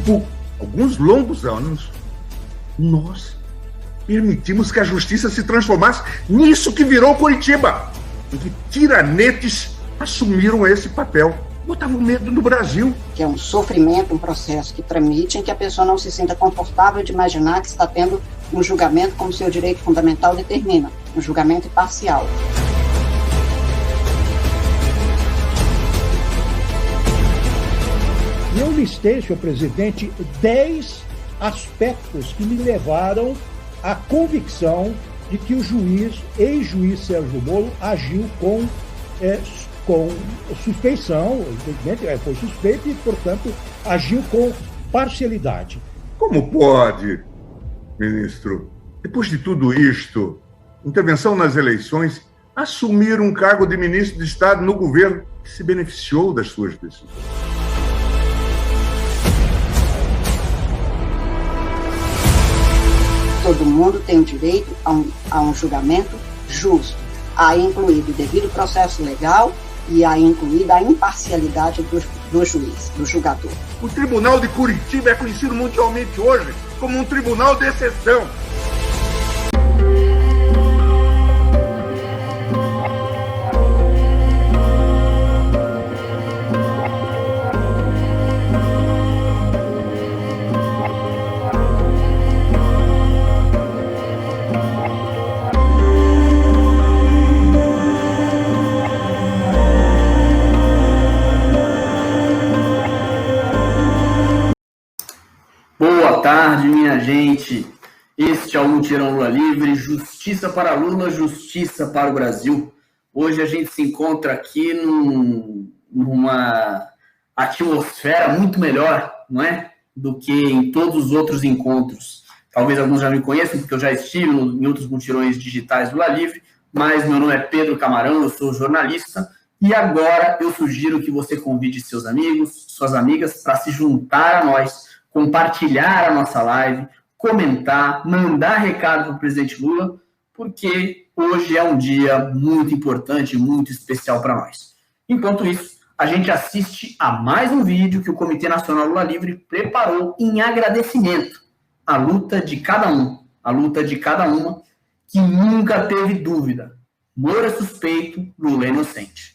por alguns longos anos, nós permitimos que a justiça se transformasse nisso que virou Curitiba, em que tiranetes assumiram esse papel. Botavam medo no Brasil. Que é um sofrimento, um processo que permite que a pessoa não se sinta confortável de imaginar que está tendo um julgamento como seu direito fundamental determina, um julgamento imparcial. Eu listei, senhor presidente, 10 aspectos que me levaram à convicção de que o ex-juiz Sérgio Moro agiu com suspeição, evidentemente, foi suspeito e, portanto, agiu com parcialidade. Como pode, ministro, depois de tudo isto, intervenção nas eleições, assumir um cargo de ministro de Estado no governo que se beneficiou das suas decisões? Todo mundo tem direito a um julgamento justo, a incluído o devido processo legal e a incluída a imparcialidade do juiz, do julgador. O Tribunal de Curitiba é conhecido mundialmente hoje como um tribunal de exceção. Boa tarde, minha gente. Este é o Mutirão Lula Livre, justiça para Lula, justiça para o Brasil. Hoje a gente se encontra aqui numa atmosfera muito melhor, não é? Do que em todos os outros encontros. Talvez alguns já me conheçam, porque eu já estive em outros mutirões digitais Lula Livre, mas meu nome é Pedro Camarão, eu sou jornalista, e agora eu sugiro que você convide seus amigos, suas amigas, para se juntar a nós, compartilhar a nossa live, comentar, mandar recado para o presidente Lula, porque hoje é um dia muito importante, muito especial para nós. Enquanto isso, a gente assiste a mais um vídeo que o Comitê Nacional Lula Livre preparou em agradecimento à luta de cada um, à luta de cada uma, que nunca teve dúvida. Moro é suspeito, Lula é inocente.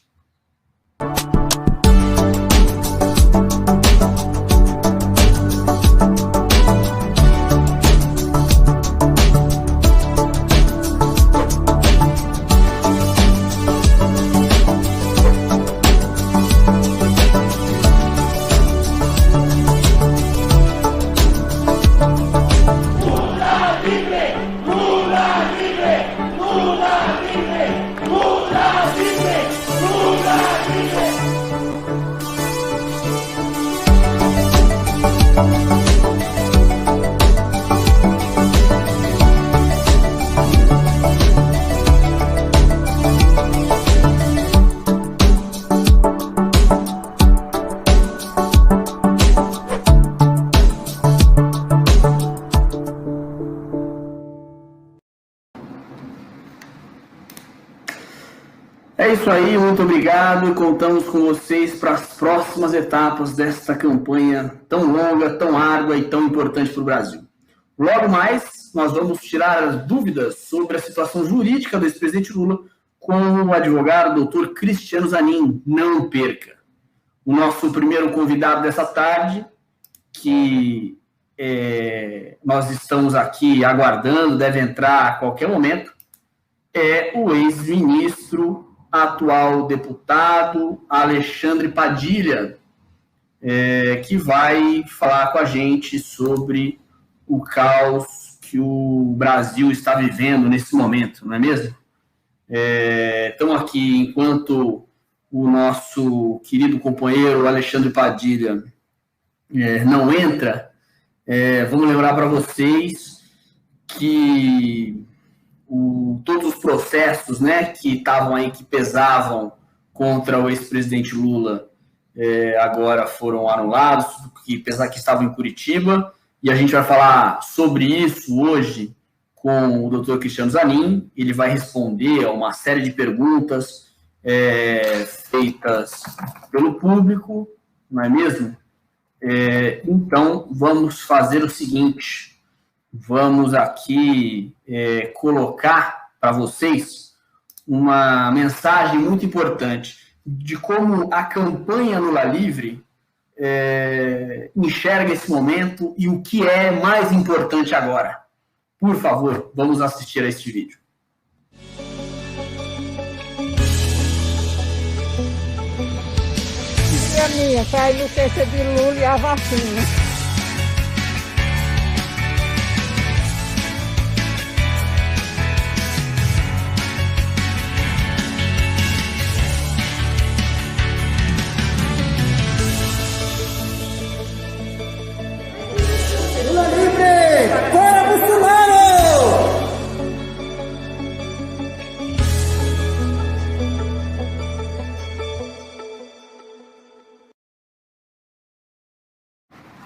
É isso aí, muito obrigado e contamos com vocês para as próximas etapas desta campanha tão longa, tão árdua e tão importante para o Brasil. Logo mais, nós vamos tirar as dúvidas sobre a situação jurídica do ex-presidente Lula com o advogado doutor Cristiano Zanin. Não perca! O nosso primeiro convidado dessa tarde, que nós estamos aqui aguardando, deve entrar a qualquer momento, é o ex-ministro, atual deputado Alexandre Padilha, que vai falar com a gente sobre o caos que o Brasil está vivendo nesse momento, não é mesmo? Estamos aqui enquanto o nosso querido companheiro Alexandre Padilha não entra. Vamos lembrar para vocês que todos os processos, né, que estavam aí, que pesavam contra o ex-presidente Lula, agora foram anulados, apesar que estavam em Curitiba, e a gente vai falar sobre isso hoje com o doutor Cristiano Zanin. Ele vai responder a uma série de perguntas feitas pelo público, não é mesmo? Então, vamos fazer o seguinte, vamos aqui colocar para vocês uma mensagem muito importante de como a campanha Lula Livre enxerga esse momento e o que é mais importante agora. Por favor, vamos assistir a este vídeo. Minha, tá aí no caixa de Lula e a vacina. Lula livre! Fora Bolsonaro!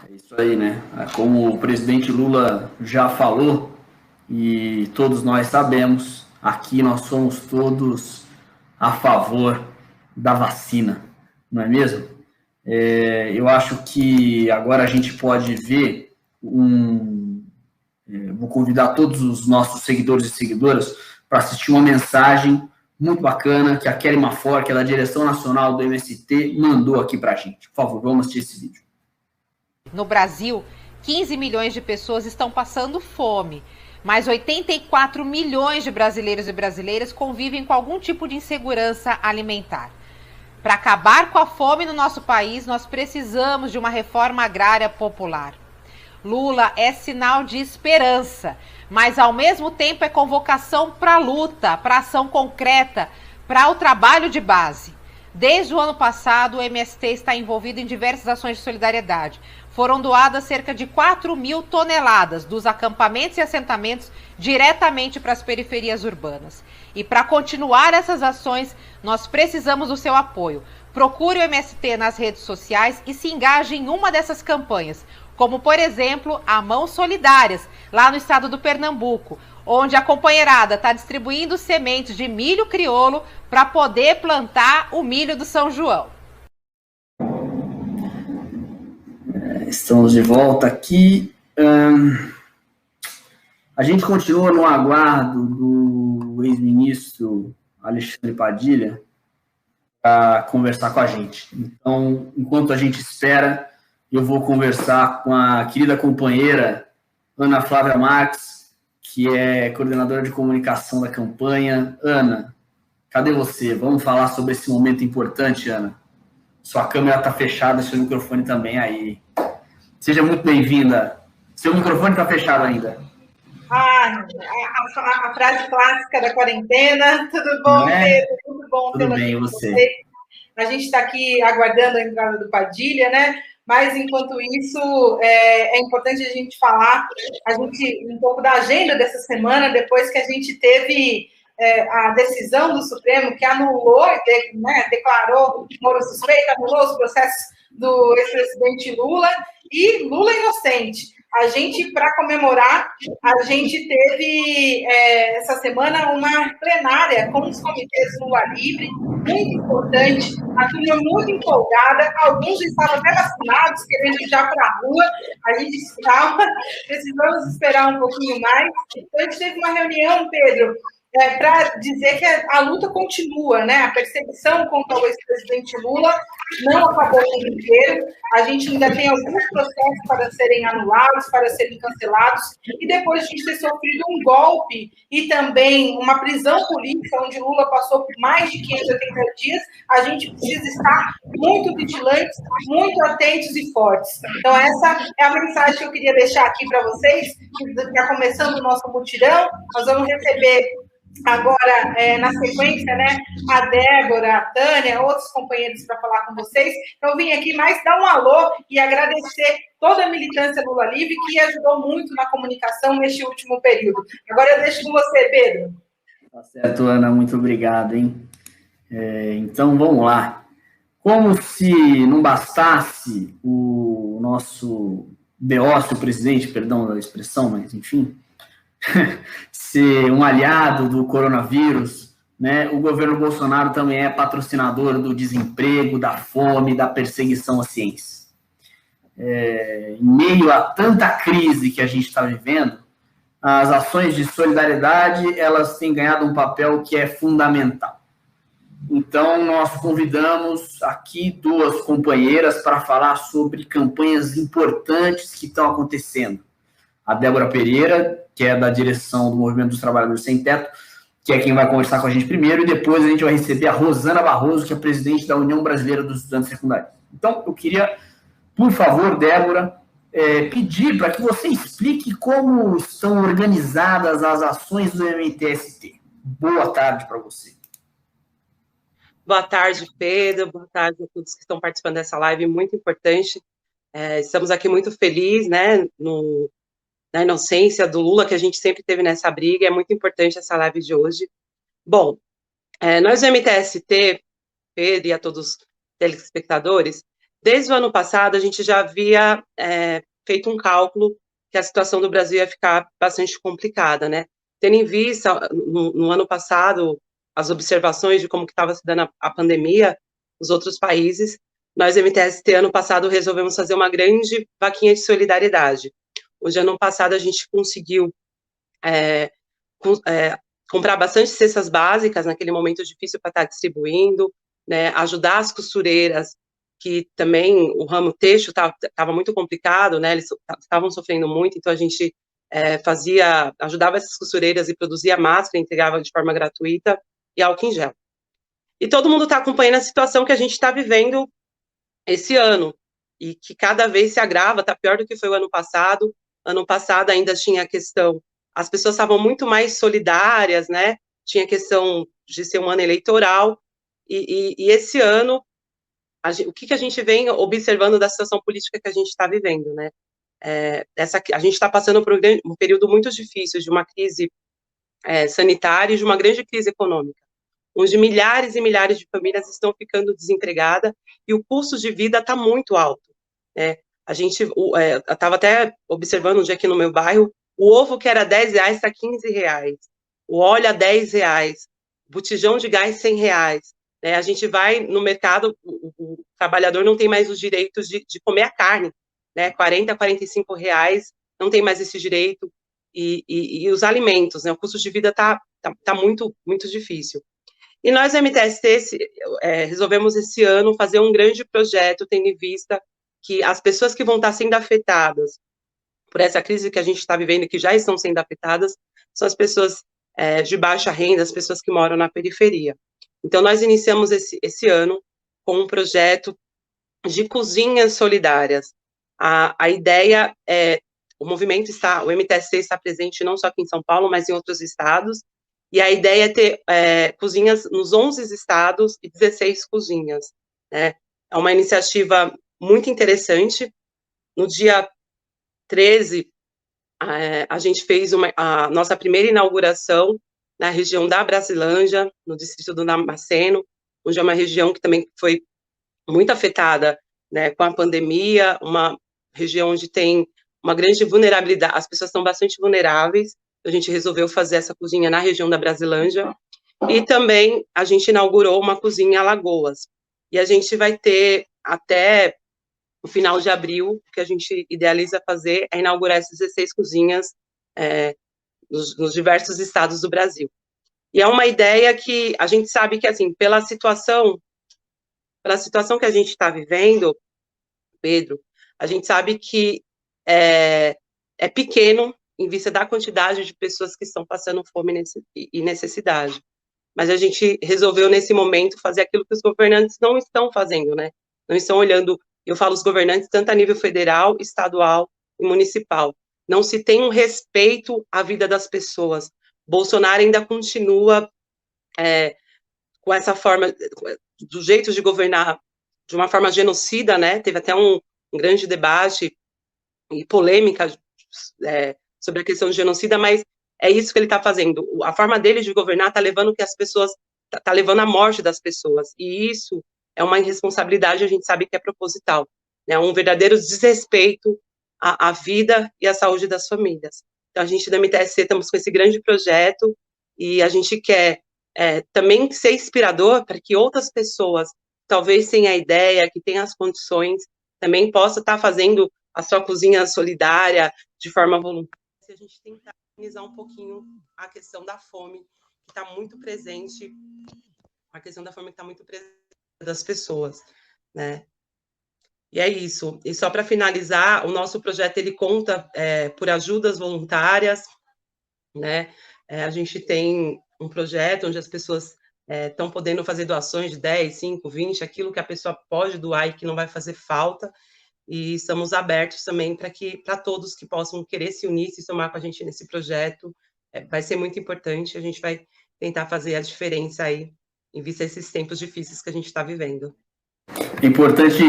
É isso aí, né? Como o presidente Lula já falou, e todos nós sabemos, aqui nós somos todos a favor da vacina, não é mesmo? Eu acho que agora a gente pode ver vou convidar todos os nossos seguidores e seguidoras para assistir uma mensagem muito bacana que a Kelly Mafor, que é da direção nacional do MST, mandou aqui para a gente. Por favor, vamos assistir esse vídeo. No Brasil, 15 milhões de pessoas estão passando fome, mas 84 milhões de brasileiros e brasileiras convivem com algum tipo de insegurança alimentar. Para acabar com a fome no nosso país, nós precisamos de uma reforma agrária popular. Lula é sinal de esperança, mas ao mesmo tempo é convocação para a luta, para ação concreta, para o trabalho de base. Desde o ano passado, o MST está envolvido em diversas ações de solidariedade. Foram doadas cerca de 4.000 toneladas dos acampamentos e assentamentos diretamente para as periferias urbanas. E para continuar essas ações, nós precisamos do seu apoio. Procure o MST nas redes sociais e se engaje em uma dessas campanhas, como, por exemplo, a Mãos Solidárias, lá no estado do Pernambuco, onde a companheirada está distribuindo sementes de milho crioulo para poder plantar o milho do São João. Estamos de volta aqui. A gente continua no aguardo do ex-ministro Alexandre Padilha para conversar com a gente. Então, enquanto a gente espera, eu vou conversar com a querida companheira Ana Flávia Marques, que é coordenadora de comunicação da campanha. Ana, cadê você? Vamos falar sobre esse momento importante, Ana. Sua câmera está fechada, seu microfone também aí. Seja muito bem-vinda. Seu microfone está fechado ainda. A frase clássica da quarentena. Tudo bom, Pedro? Tudo bom. Tudo bem, e você? A gente está aqui aguardando a entrada do Padilha, né? Mas, enquanto isso, é importante a gente falar um pouco da agenda dessa semana, depois que a gente teve a decisão do Supremo, que anulou, declarou Moro suspeito, anulou os processos do ex-presidente Lula, e Lula inocente. A gente, para comemorar, a gente teve essa semana uma plenária com os comitês Lula Livre, muito importante, a turma muito empolgada, alguns estavam até vacinados, querendo ir já para a rua, a gente precisamos esperar um pouquinho mais. Então, a gente teve uma reunião, Pedro, para dizer que a luta continua, né? A perseguição contra o ex-presidente Lula não acabou o mundo inteiro. A gente ainda tem alguns processos para serem anulados, para serem cancelados, e depois de a gente ter sofrido um golpe e também uma prisão política, onde Lula passou por mais de 580 dias, a gente precisa estar muito vigilantes, muito atentos e fortes. Então, essa é a mensagem que eu queria deixar aqui para vocês, que está começando o nosso mutirão. Nós vamos receber agora, na sequência, né, a Débora, a Tânia, outros companheiros para falar com vocês. Então, eu vim aqui mais dar um alô e agradecer toda a militância Lula Livre, que ajudou muito na comunicação neste último período. Agora eu deixo com você, Pedro. Tá certo, Ana, muito obrigado, hein? Então, vamos lá. Como se não bastasse o nosso beócio presidente, perdão da expressão, mas enfim, ser um aliado do coronavírus, né? O governo Bolsonaro também é patrocinador do desemprego, da fome, da perseguição à ciência. em meio a tanta crise que a gente está vivendo, as ações de solidariedade, elas têm ganhado um papel que é fundamental. Então, nós convidamos aqui 2 companheiras para falar sobre campanhas importantes que estão acontecendo. A Débora Pereira, que é da direção do Movimento dos Trabalhadores Sem Teto, que é quem vai conversar com a gente primeiro, e depois a gente vai receber a Rosana Barroso, que é presidente da União Brasileira dos Estudantes Secundários. Então, eu queria, por favor, Débora, pedir para que você explique como estão organizadas as ações do MTST. Boa tarde para você. Boa tarde, Pedro. Boa tarde a todos que estão participando dessa live muito importante. Estamos aqui muito felizes, né, na inocência do Lula, que a gente sempre teve nessa briga. É muito importante essa live de hoje. Bom, nós do MTST, Pedro e a todos os telespectadores, desde o ano passado a gente já havia feito um cálculo que a situação do Brasil ia ficar bastante complicada, né? Tendo em vista, no ano passado, as observações de como que estava se dando a pandemia nos outros países, nós, MTST, ano passado, resolvemos fazer uma grande vaquinha de solidariedade. Hoje, ano passado, a gente conseguiu comprar bastante cestas básicas, naquele momento difícil para estar distribuindo, né, ajudar as costureiras, que também o ramo têxtil estava muito complicado, né, eles estavam sofrendo muito, então a gente ajudava essas costureiras e produzia máscara, entregava de forma gratuita, e álcool em gel. E todo mundo está acompanhando a situação que a gente está vivendo esse ano, e que cada vez se agrava, está pior do que foi o ano passado. Ano passado ainda tinha a questão, as pessoas estavam muito mais solidárias, né, tinha a questão de ser um ano eleitoral, e esse ano, o que a gente vem observando da situação política que a gente está vivendo, né, a gente está passando por um período muito difícil, de uma crise sanitária e de uma grande crise econômica, onde milhares e milhares de famílias estão ficando desempregadas e o custo de vida está muito alto, né? A gente, eu estava até observando um dia aqui no meu bairro, o ovo que era R$10 está R$15, o óleo a R$10, o botijão de gás R$100, né? A gente vai no mercado, o trabalhador não tem mais os direitos de comer a carne, né? R$40, R$45, não tem mais esse direito, e os alimentos, né? O custo de vida está muito, muito difícil. E nós, MTST, resolvemos esse ano fazer um grande projeto, tendo em vista que as pessoas que vão estar sendo afetadas por essa crise que a gente está vivendo, que já estão sendo afetadas, são as pessoas de baixa renda, as pessoas que moram na periferia. Então, nós iniciamos esse ano com um projeto de cozinhas solidárias. A ideia o MTST está presente não só aqui em São Paulo, mas em outros estados, e a ideia é ter cozinhas nos 11 estados e 16 cozinhas, né? É uma iniciativa muito interessante. No dia 13, a gente fez a nossa primeira inauguração na região da Brasilândia, no distrito do Damasceno, onde é uma região que também foi muito afetada, né, com a pandemia, uma região onde tem uma grande vulnerabilidade, as pessoas estão bastante vulneráveis. A gente resolveu fazer essa cozinha na região da Brasilândia, e também a gente inaugurou uma cozinha em Alagoas, e a gente vai ter até o final de abril, que a gente idealiza fazer, é inaugurar essas 16 cozinhas nos diversos estados do Brasil. E é uma ideia que a gente sabe que, assim, pela situação que a gente está vivendo, Pedro, a gente sabe que é pequeno em vista da quantidade de pessoas que estão passando fome e necessidade. Mas a gente resolveu, nesse momento, fazer aquilo que os governantes não estão fazendo, né? Não estão olhando, eu falo os governantes, tanto a nível federal, estadual e municipal. Não se tem um respeito à vida das pessoas. Bolsonaro ainda continua com essa forma, do jeito de governar, de uma forma genocida, né? Teve até um grande debate e polêmica sobre a questão de genocida, mas é isso que ele está fazendo. A forma dele de governar está levando que as pessoas, está levando à morte das pessoas, e isso é uma irresponsabilidade, a gente sabe que é proposital, né? Um verdadeiro desrespeito à vida e à saúde das famílias. Então, a gente da MTSC estamos com esse grande projeto, e a gente quer também ser inspirador para que outras pessoas, talvez tenham a ideia, que tenham as condições, também possa estar fazendo a sua cozinha solidária de forma voluntária. Se a gente tentar organizar um pouquinho a questão da fome, que está muito presente, das pessoas, né? E é isso. E só para finalizar, o nosso projeto ele conta por ajudas voluntárias, né? A gente tem um projeto onde as pessoas estão podendo fazer doações de 10, 5, 20, aquilo que a pessoa pode doar e que não vai fazer falta. E estamos abertos também para todos que possam querer se unir, se somar com a gente nesse projeto. Vai ser muito importante, a gente vai tentar fazer a diferença aí, em vista desses tempos difíceis que a gente está vivendo. É importante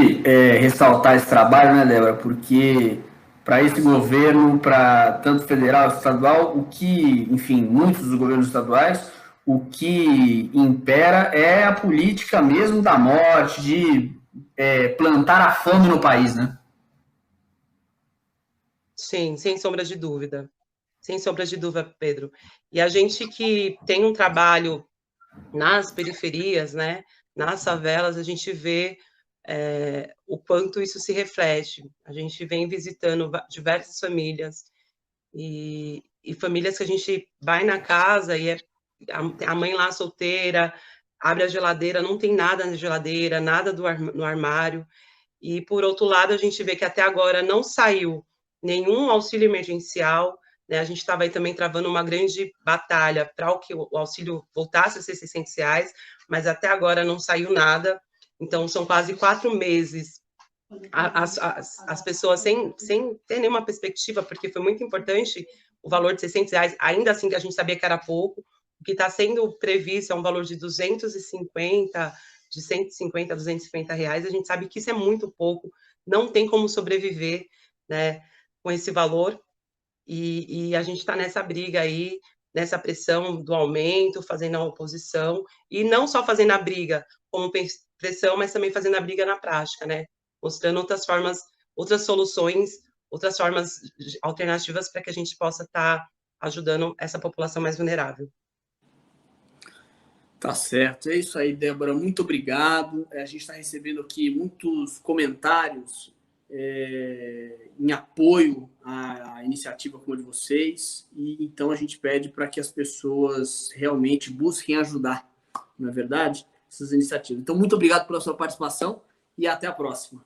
ressaltar esse trabalho, né, Débora? Porque para esse governo, para tanto federal quanto estadual, o que, enfim, muitos dos governos estaduais, o que impera é a política mesmo da morte, de plantar a fome no país, né? Sim, sem sombra de dúvida. Sem sombra de dúvida, Pedro. E a gente que tem um trabalho nas periferias, né, nas favelas, a gente vê o quanto isso se reflete. A gente vem visitando diversas famílias e famílias que a gente vai na casa e a mãe lá solteira, abre a geladeira, não tem nada na geladeira, nada no armário. E, por outro lado, a gente vê que até agora não saiu nenhum auxílio emergencial, né? A gente estava aí também travando uma grande batalha para que o auxílio voltasse a ser R$600, mas até agora não saiu nada. Então, são quase 4 meses as pessoas sem ter nenhuma perspectiva, porque foi muito importante o valor de R$600, ainda assim que a gente sabia que era pouco. O que está sendo previsto é um valor de 250, de 150 a 250 reais. A gente sabe que isso é muito pouco, não tem como sobreviver, né, com esse valor. E a gente está nessa briga aí, nessa pressão do aumento, fazendo a oposição, e não só fazendo a briga como pressão, mas também fazendo a briga na prática, né? Mostrando outras formas, outras soluções, outras formas alternativas para que a gente possa estar ajudando essa população mais vulnerável. Tá certo, é isso aí, Débora, muito obrigado. A gente está recebendo aqui muitos comentários em apoio à iniciativa como a de vocês, e então a gente pede para que as pessoas realmente busquem ajudar, não é verdade? Essas iniciativas. Então, muito obrigado pela sua participação e até a próxima.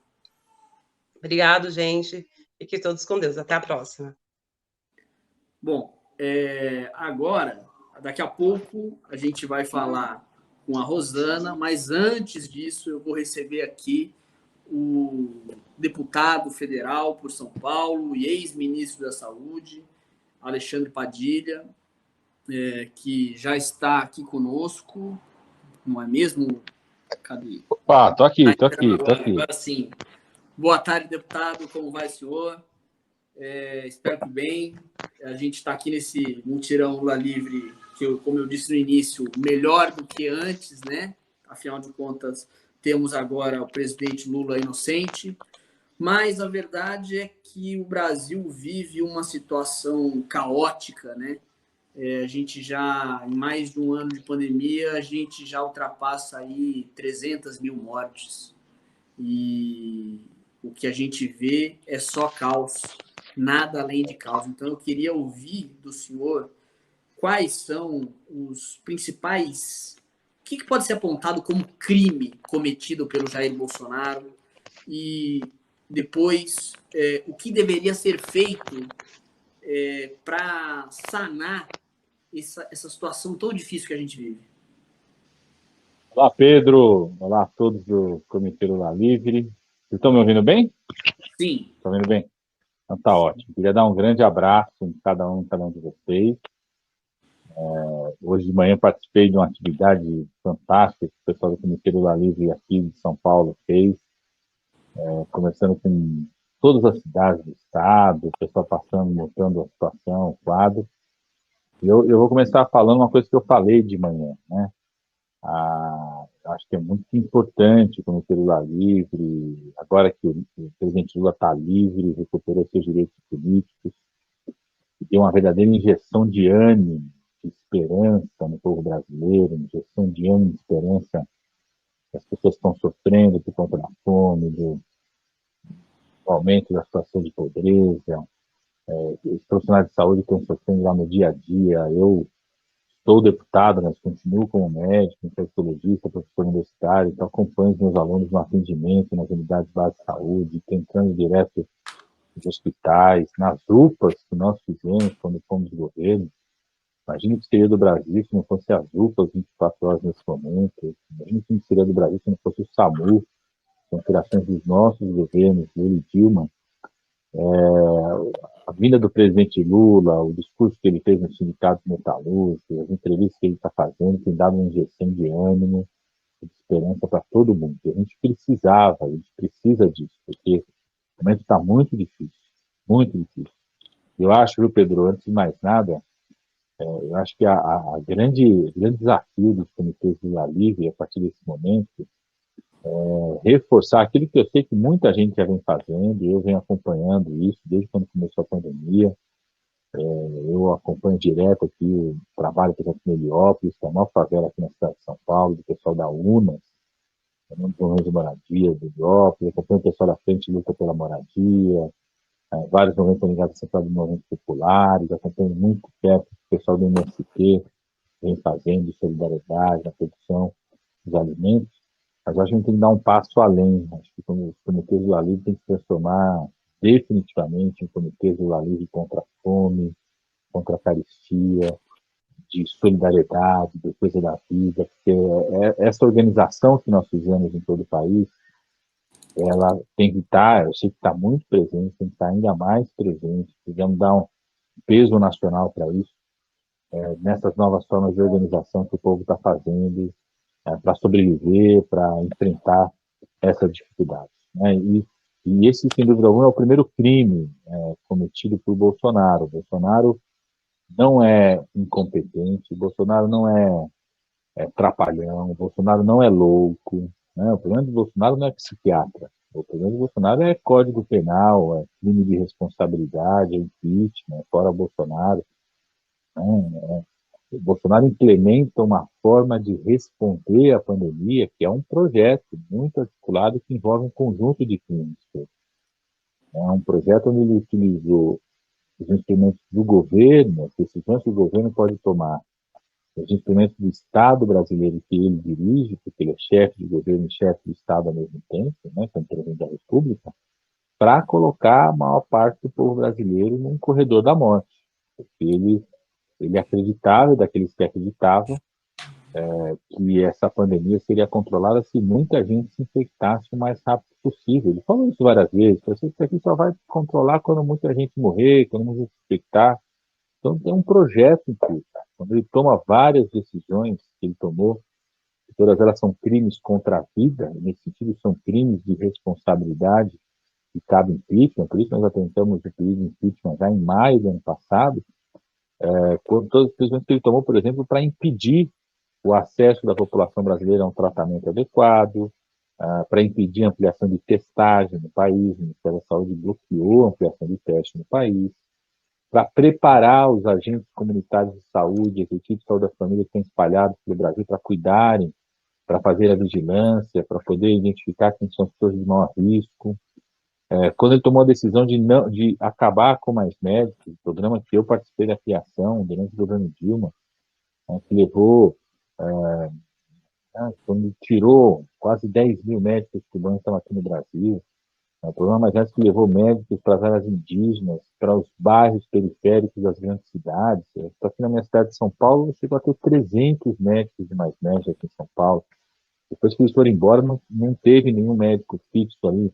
Obrigado, gente. Fiquem todos com Deus. Até a próxima. Bom, agora, daqui a pouco, a gente vai falar com a Rosana, mas antes disso, eu vou receber aqui o deputado federal por São Paulo e ex-ministro da Saúde, Alexandre Padilha, que já está aqui conosco, não é mesmo? Cadê? Opa, tô aqui. Agora sim. Boa tarde, deputado, como vai, senhor? Espero que bem. A gente está aqui nesse mutirão Lula Livre, que, como eu disse no início, melhor do que antes, né? Afinal de contas, temos agora o presidente Lula inocente, mas a verdade é que o Brasil vive uma situação caótica, né? A gente já, em mais de um ano de pandemia, a gente já ultrapassa aí 300 mil mortes. E o que a gente vê é só caos, nada além de caos. Então, eu queria ouvir do senhor quais são os principais... O que pode ser apontado como crime cometido pelo Jair Bolsonaro e depois o que deveria ser feito para sanar essa situação tão difícil que a gente vive? Olá, Pedro. Olá a todos do Comitê Lula Livre. Vocês estão me ouvindo bem? Sim. Estão me ouvindo bem? Então tá ótimo. Queria dar um grande abraço em cada um de vocês. Hoje de manhã participei de uma atividade fantástica que o pessoal do Comitê Lula Livre aqui de São Paulo fez, conversando com todas as cidades do estado, o pessoal passando, mostrando a situação, o quadro. Eu vou começar falando uma coisa que eu falei de manhã, né? Acho que é muito importante o Comitê Lula Livre, agora que o presidente Lula está livre, recuperou seus direitos políticos, e deu uma verdadeira injeção de ânimo, de esperança no povo brasileiro, injeção de ânimo, de esperança. As pessoas estão sofrendo por conta da fome, o aumento da situação de pobreza, os profissionais de saúde estão sofrendo lá no dia a dia. Eu sou deputado, mas continuo como médico, infectologista, professor universitário, então acompanho os meus alunos no atendimento, nas unidades básicas de saúde, tentando direto nos hospitais, nas UPAs que nós fizemos quando fomos governo. Imagina o que seria do Brasil se não fosse as UPAs 24 horas nesse momento. Imagina o que seria do Brasil se não fosse o SAMU, com criações dos nossos governos, Lula e Dilma. A vinda do presidente Lula, o discurso que ele fez no sindicato metalúrgico, as entrevistas que ele está fazendo, tem dado uma injeção de ânimo, de esperança para todo mundo. A gente precisa disso, porque o momento está muito difícil, muito difícil. Eu acho, viu, Pedro, antes de mais nada, eu acho que o grande desafio dos comitês de Lula Livre, a partir desse momento, reforçar aquilo que eu sei que muita gente já vem fazendo, eu venho acompanhando isso desde quando começou a pandemia. Eu acompanho direto aqui o trabalho, por exemplo, no Heliópolis, que é a maior favela aqui na cidade de São Paulo, do pessoal da UNAS, no movimento de moradia do Heliópolis, acompanho o pessoal da Frente Luta pela Moradia, vários movimentos ligados a Central de Movimentos Populares, acompanho muito perto o pessoal do MST, vem fazendo solidariedade na produção dos alimentos. Mas eu acho que a gente tem que dar um passo além. Acho que os comitês do Lula Livre tem que se transformar definitivamente em comitês do Lula Livre contra a fome, contra a carestia, de solidariedade, defesa da vida, porque essa organização que nós fizemos em todo o país, ela tem que estar, eu sei que está muito presente, tem que estar ainda mais presente, precisamos dar um peso nacional para isso, nessas novas formas de organização que o povo está fazendo, para sobreviver, para enfrentar essas dificuldades. Né? E esse, sem dúvida alguma, é o primeiro crime cometido por Bolsonaro. O Bolsonaro não é incompetente, o Bolsonaro não é trapalhão, o Bolsonaro não é louco. Né? O problema do Bolsonaro não é psiquiatra. O problema do Bolsonaro é Código Penal, é crime de responsabilidade, é impeachment, fora Bolsonaro. Né? O Bolsonaro implementa uma forma de responder à pandemia, que é um projeto muito articulado que envolve um conjunto de crimes. É um projeto onde ele utilizou os instrumentos do governo, as decisões que o governo pode tomar, os instrumentos do Estado brasileiro que ele dirige, porque ele é chefe de governo e chefe do Estado ao mesmo tempo, né, como presidente da República, para colocar a maior parte do povo brasileiro num corredor da morte. Porque ele acreditava, daqueles que acreditavam, que essa pandemia seria controlada se muita gente se infectasse o mais rápido possível. Ele falou isso várias vezes, isso aqui só vai controlar quando muita gente morrer, quando muita gente se infectar. Então tem um projeto em curso. Quando ele toma várias decisões que ele tomou, todas elas são crimes contra a vida, nesse sentido são crimes de responsabilidade que cabe impeachment, por isso nós atentamos o pedido de impeachment já em maio do ano passado, com todas as decisões que ele tomou, por exemplo, para impedir o acesso da população brasileira a um tratamento adequado, para impedir a ampliação de testagem no país, o Ministério da Saúde bloqueou a ampliação de teste no país, para preparar os agentes comunitários de saúde, as equipes de saúde da família que estão espalhados pelo Brasil para cuidarem, para fazer a vigilância, para poder identificar quem são as pessoas de maior risco. Quando ele tomou a decisão de acabar com mais médicos, o programa que eu participei da criação durante o governo Dilma, que levou, quando tirou quase 10 mil médicos cubanos que estavam aqui no Brasil, o programa mais antes que levou médicos para as áreas indígenas, para os bairros periféricos das grandes cidades. Aqui na minha cidade de São Paulo, chegou a ter 300 médicos e mais médicos aqui em São Paulo. Depois que eles foram embora, não teve nenhum médico fixo ali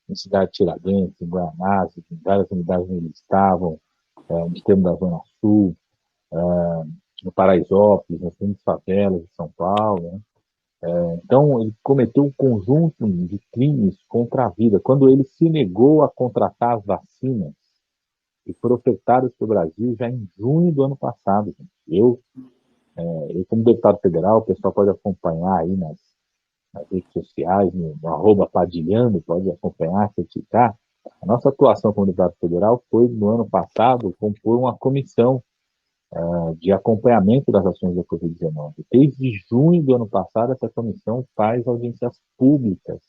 em Cidade de Tiradentes, em Guanás, em várias unidades onde eles estavam, no extremo da Zona Sul, no Paraisópolis, nas grandes favelas de São Paulo. Né? Então, ele cometeu um conjunto de crimes contra a vida. Quando ele se negou a contratar as vacinas que foram ofertadas para o Brasil já em junho do ano passado. Gente. Eu, como deputado federal, o pessoal pode acompanhar aí nas redes sociais, no @padilhando, pode acompanhar, criticar. A nossa atuação como deputado federal foi, no ano passado, compor uma comissão de acompanhamento das ações da Covid-19. Desde junho do ano passado, essa comissão faz audiências públicas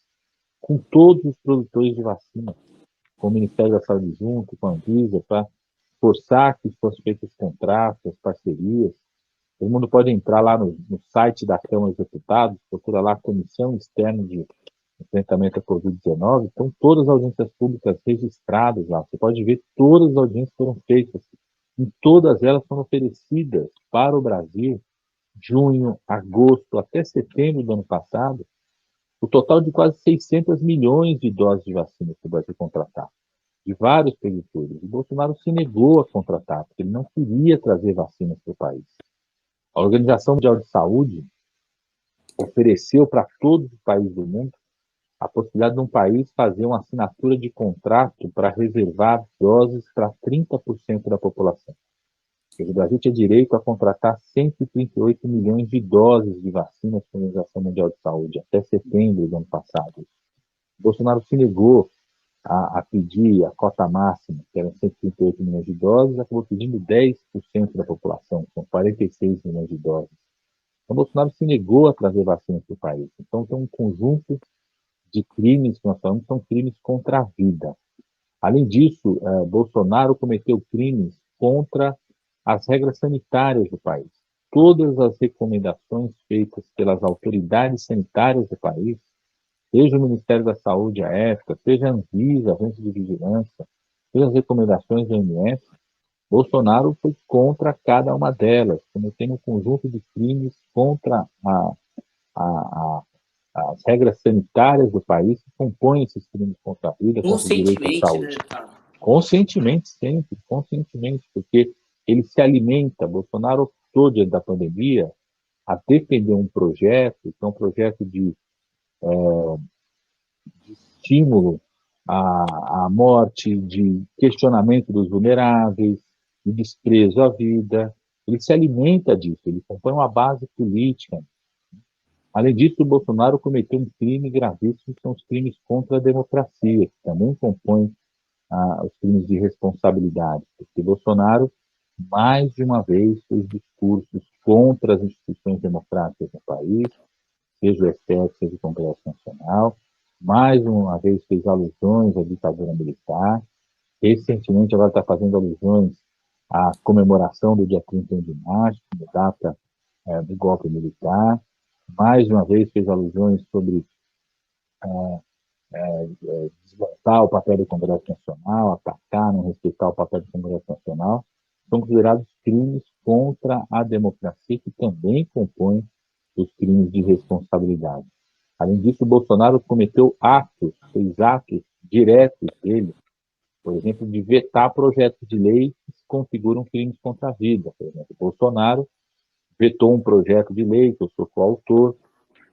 com todos os produtores de vacina. com o Ministério da Saúde junto, com a Anvisa, para forçar que fossem feitos contratos, parcerias. Todo mundo pode entrar lá no site da Câmara dos Deputados, procura lá a Comissão Externa de Enfrentamento à Covid-19, estão todas as audiências públicas registradas lá. Você pode ver todas as audiências que foram feitas. E todas elas foram oferecidas para o Brasil, junho, agosto, até setembro do ano passado, o total de quase 600 milhões de doses de vacina que o Brasil contratar, de vários produtores. O Bolsonaro se negou a contratar, porque ele não queria trazer vacinas para o país. A Organização Mundial de Saúde ofereceu para todos os países do mundo a possibilidade de um país fazer uma assinatura de contrato para reservar doses para 30% da população. O Brasil tinha direito a contratar 138 milhões de doses de vacinas com a Organização Mundial de Saúde até setembro do ano passado. O Bolsonaro se negou a pedir a cota máxima, que eram 138 milhões de doses, acabou pedindo 10% da população, são 46 milhões de doses. Então, o Bolsonaro se negou a trazer vacinas para o país. Então, tem um conjunto de crimes que nós falamos, são crimes contra a vida. Além disso, Bolsonaro cometeu crimes contra as regras sanitárias do país. Todas as recomendações feitas pelas autoridades sanitárias do país, seja o Ministério da Saúde à época, seja a Anvisa, a Agência de Vigilância, seja as recomendações da OMS, Bolsonaro foi contra cada uma delas, cometendo um conjunto de crimes contra as regras sanitárias do país que compõem esses crimes contra a vida, contra o direito à saúde. Né? Conscientemente, sempre, conscientemente, porque ele se alimenta. Bolsonaro optou, diante da pandemia, a defender um projeto, que é um projeto de estímulo à morte, de questionamento dos vulneráveis, de desprezo à vida. Ele se alimenta disso, ele compõe uma base política. Além disso, o Bolsonaro cometeu um crime gravíssimo, que são os crimes contra a democracia, que também compõem os crimes de responsabilidade, porque Bolsonaro, mais de uma vez, fez discursos contra as instituições democráticas no país, seja o STF, seja o Congresso Nacional, mais uma vez fez alusões à ditadura militar, recentemente agora está fazendo alusões à comemoração do dia 31 de março, data do golpe militar, mais uma vez fez alusões sobre desmontar o papel do Congresso Nacional, atacar, não respeitar o papel do Congresso Nacional, são considerados crimes contra a democracia, que também compõem os crimes de responsabilidade. Além disso, o Bolsonaro cometeu fez atos diretos dele, por exemplo, de vetar projetos de lei que se configuram crimes contra a vida. Por exemplo, o Bolsonaro vetou um projeto de lei, que eu sou coautor,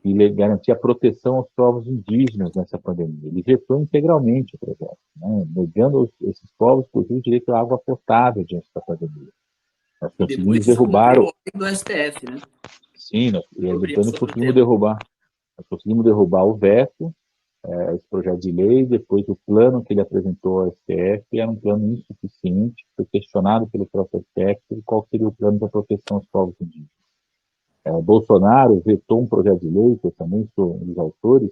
e garantia proteção aos povos indígenas nessa pandemia. Ele vetou integralmente o projeto, né, negando esses povos, inclusive, o direito à água potável diante da pandemia. Nós conseguimos derrubar o do STF, né? Sim, depois nós conseguimos derrubar o veto, esse projeto de lei, depois o plano que ele apresentou ao STF era um plano insuficiente, foi questionado pelo próprio STF qual seria o plano de proteção aos povos indígenas. Bolsonaro vetou um projeto de lei, que eu também sou um dos autores,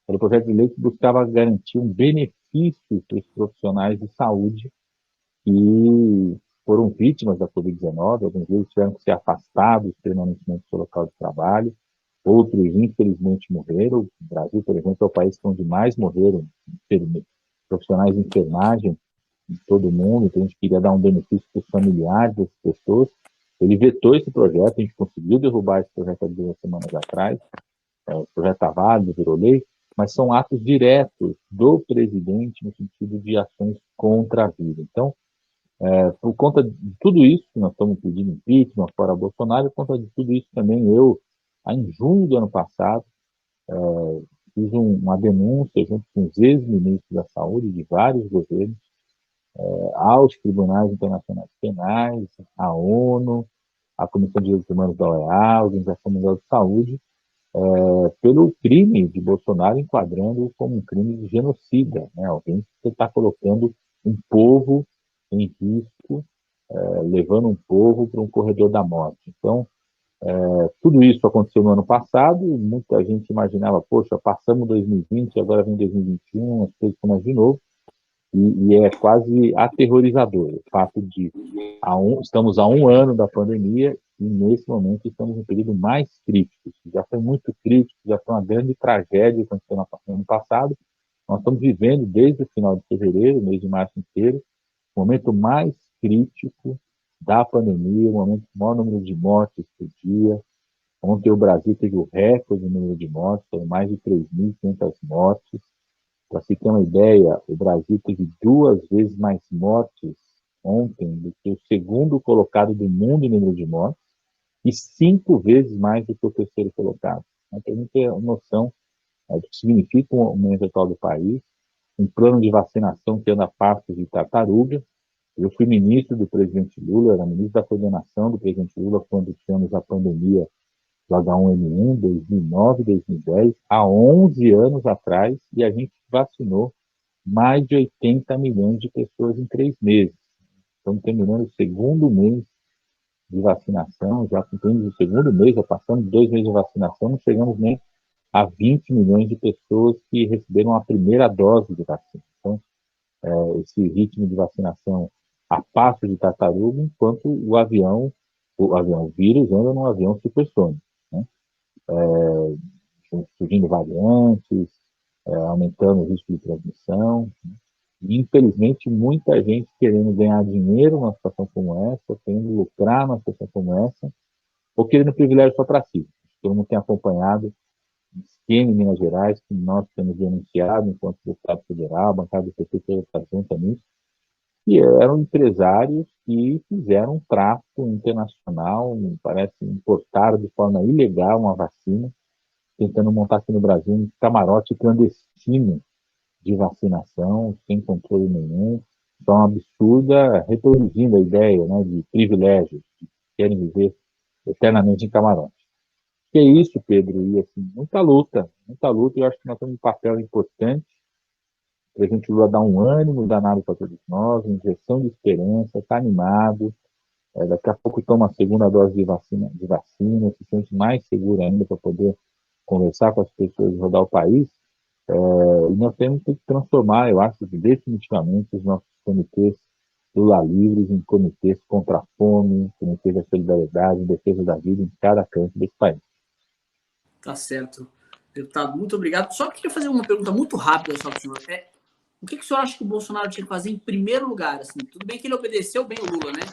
era um projeto de lei que buscava garantir um benefício para os profissionais de saúde que foram vítimas da Covid-19, alguns deles tiveram que ser afastados permanentemente do seu local de trabalho, outros, infelizmente, morreram. O Brasil, por exemplo, é o país onde mais morreram profissionais de enfermagem em todo o mundo, então a gente queria dar um benefício para os familiares dessas pessoas. Ele vetou esse projeto, a gente conseguiu derrubar esse projeto há 2 semanas atrás, o projeto está válido, virou lei, mas são atos diretos do presidente no sentido de ações contra a vida. Então, por conta de tudo isso que nós estamos pedindo impeachment fora Bolsonaro, por conta de tudo isso também eu, em junho do ano passado, fiz uma denúncia junto com os ex-ministros da Saúde de vários governos, aos tribunais internacionais penais, à ONU, à Comissão de Direitos Humanos da OEA, a Organização Mundial de Saúde, pelo crime de Bolsonaro, enquadrando como um crime de genocida, né? Alguém que está colocando um povo em risco, levando um povo para um corredor da morte. Então, tudo isso aconteceu no ano passado, muita gente imaginava, poxa, passamos 2020, agora vem 2021, as coisas começam de novo. E é quase aterrorizador o fato de estamos há 1 ano da pandemia e, nesse momento, estamos em período mais crítico. Já foi muito crítico, já foi uma grande tragédia que aconteceu no ano passado. Nós estamos vivendo, desde o final de fevereiro, mês de março inteiro, o momento mais crítico da pandemia, o momento com o maior número de mortes por dia. Ontem o Brasil teve o recorde de número de mortes, foram mais de 3.500 mortes. Para se ter uma ideia, o Brasil teve 2 vezes mais mortes ontem do que o segundo colocado do mundo em número de mortes e 5 vezes mais do que o terceiro colocado. Então, a gente tem uma noção do que significa o momento atual do país, um plano de vacinação que anda a passos de tartaruga. Eu fui ministro do presidente Lula, era ministro da coordenação do presidente Lula quando tivemos a pandemia do H1N1, 2009, 2010, há 11 anos atrás, e a gente vacinou mais de 80 milhões de pessoas em 3 meses. Estamos terminando o 2º mês de vacinação, já cumprimos o 2º mês, já passamos 2 meses de vacinação, não chegamos nem a 20 milhões de pessoas que receberam a primeira dose de vacina. Então, esse ritmo de vacinação a passo de tartaruga, enquanto o vírus anda num avião supersônico, né? Surgindo variantes, aumentando o risco de transmissão. E, infelizmente, muita gente querendo ganhar dinheiro numa situação como essa, querendo lucrar numa situação como essa, ou querendo privilégio só para si. Todo mundo tem acompanhado o esquema em Minas Gerais, que nós temos denunciado enquanto deputado federal, a bancada do PT está junto nisso, que eram empresários que fizeram um tráfico internacional, parece importar de forma ilegal uma vacina, tentando montar aqui no Brasil um camarote clandestino de vacinação, sem controle nenhum, então absurda, reproduzindo a ideia, né, de privilégios, que querem viver eternamente em camarote. Que é isso, Pedro, e assim, muita luta, e eu acho que nós temos um papel importante. O presidente Lula dá um ânimo danado para todos nós, uma injeção de esperança, está animado, daqui a pouco toma a 2ª dose de vacina, se sente mais seguro ainda para poder conversar com as pessoas e rodar o país, e nós temos que transformar, eu acho, definitivamente os nossos comitês Lula Livres em comitês contra a fome, comitês da solidariedade, em defesa da vida em cada canto desse país. Tá certo. Deputado, muito obrigado. Só queria fazer uma pergunta muito rápida só para o senhor. O que o senhor acha que o Bolsonaro tinha que fazer em primeiro lugar? Assim, tudo bem que ele obedeceu bem o Lula, né?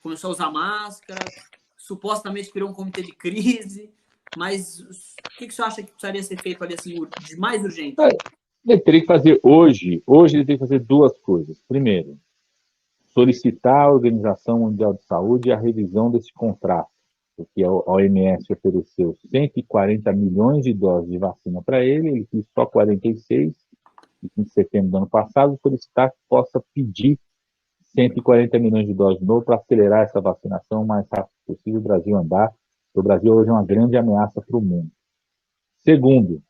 Começou a usar máscara, supostamente criou um comitê de crise, mas o que o senhor acha que precisaria ser feito ali assim, de mais urgente? Ele teria que fazer hoje ele tem que fazer 2 coisas. Primeiro, solicitar à Organização Mundial de Saúde a revisão desse contrato, porque a OMS ofereceu 140 milhões de doses de vacina para ele quis só 46, e em setembro do ano passado, solicitar que possa pedir 140 milhões de doses de novo para acelerar essa vacinação o mais rápido possível, o Brasil andar, porque o Brasil hoje é uma grande ameaça para o mundo. Segundo,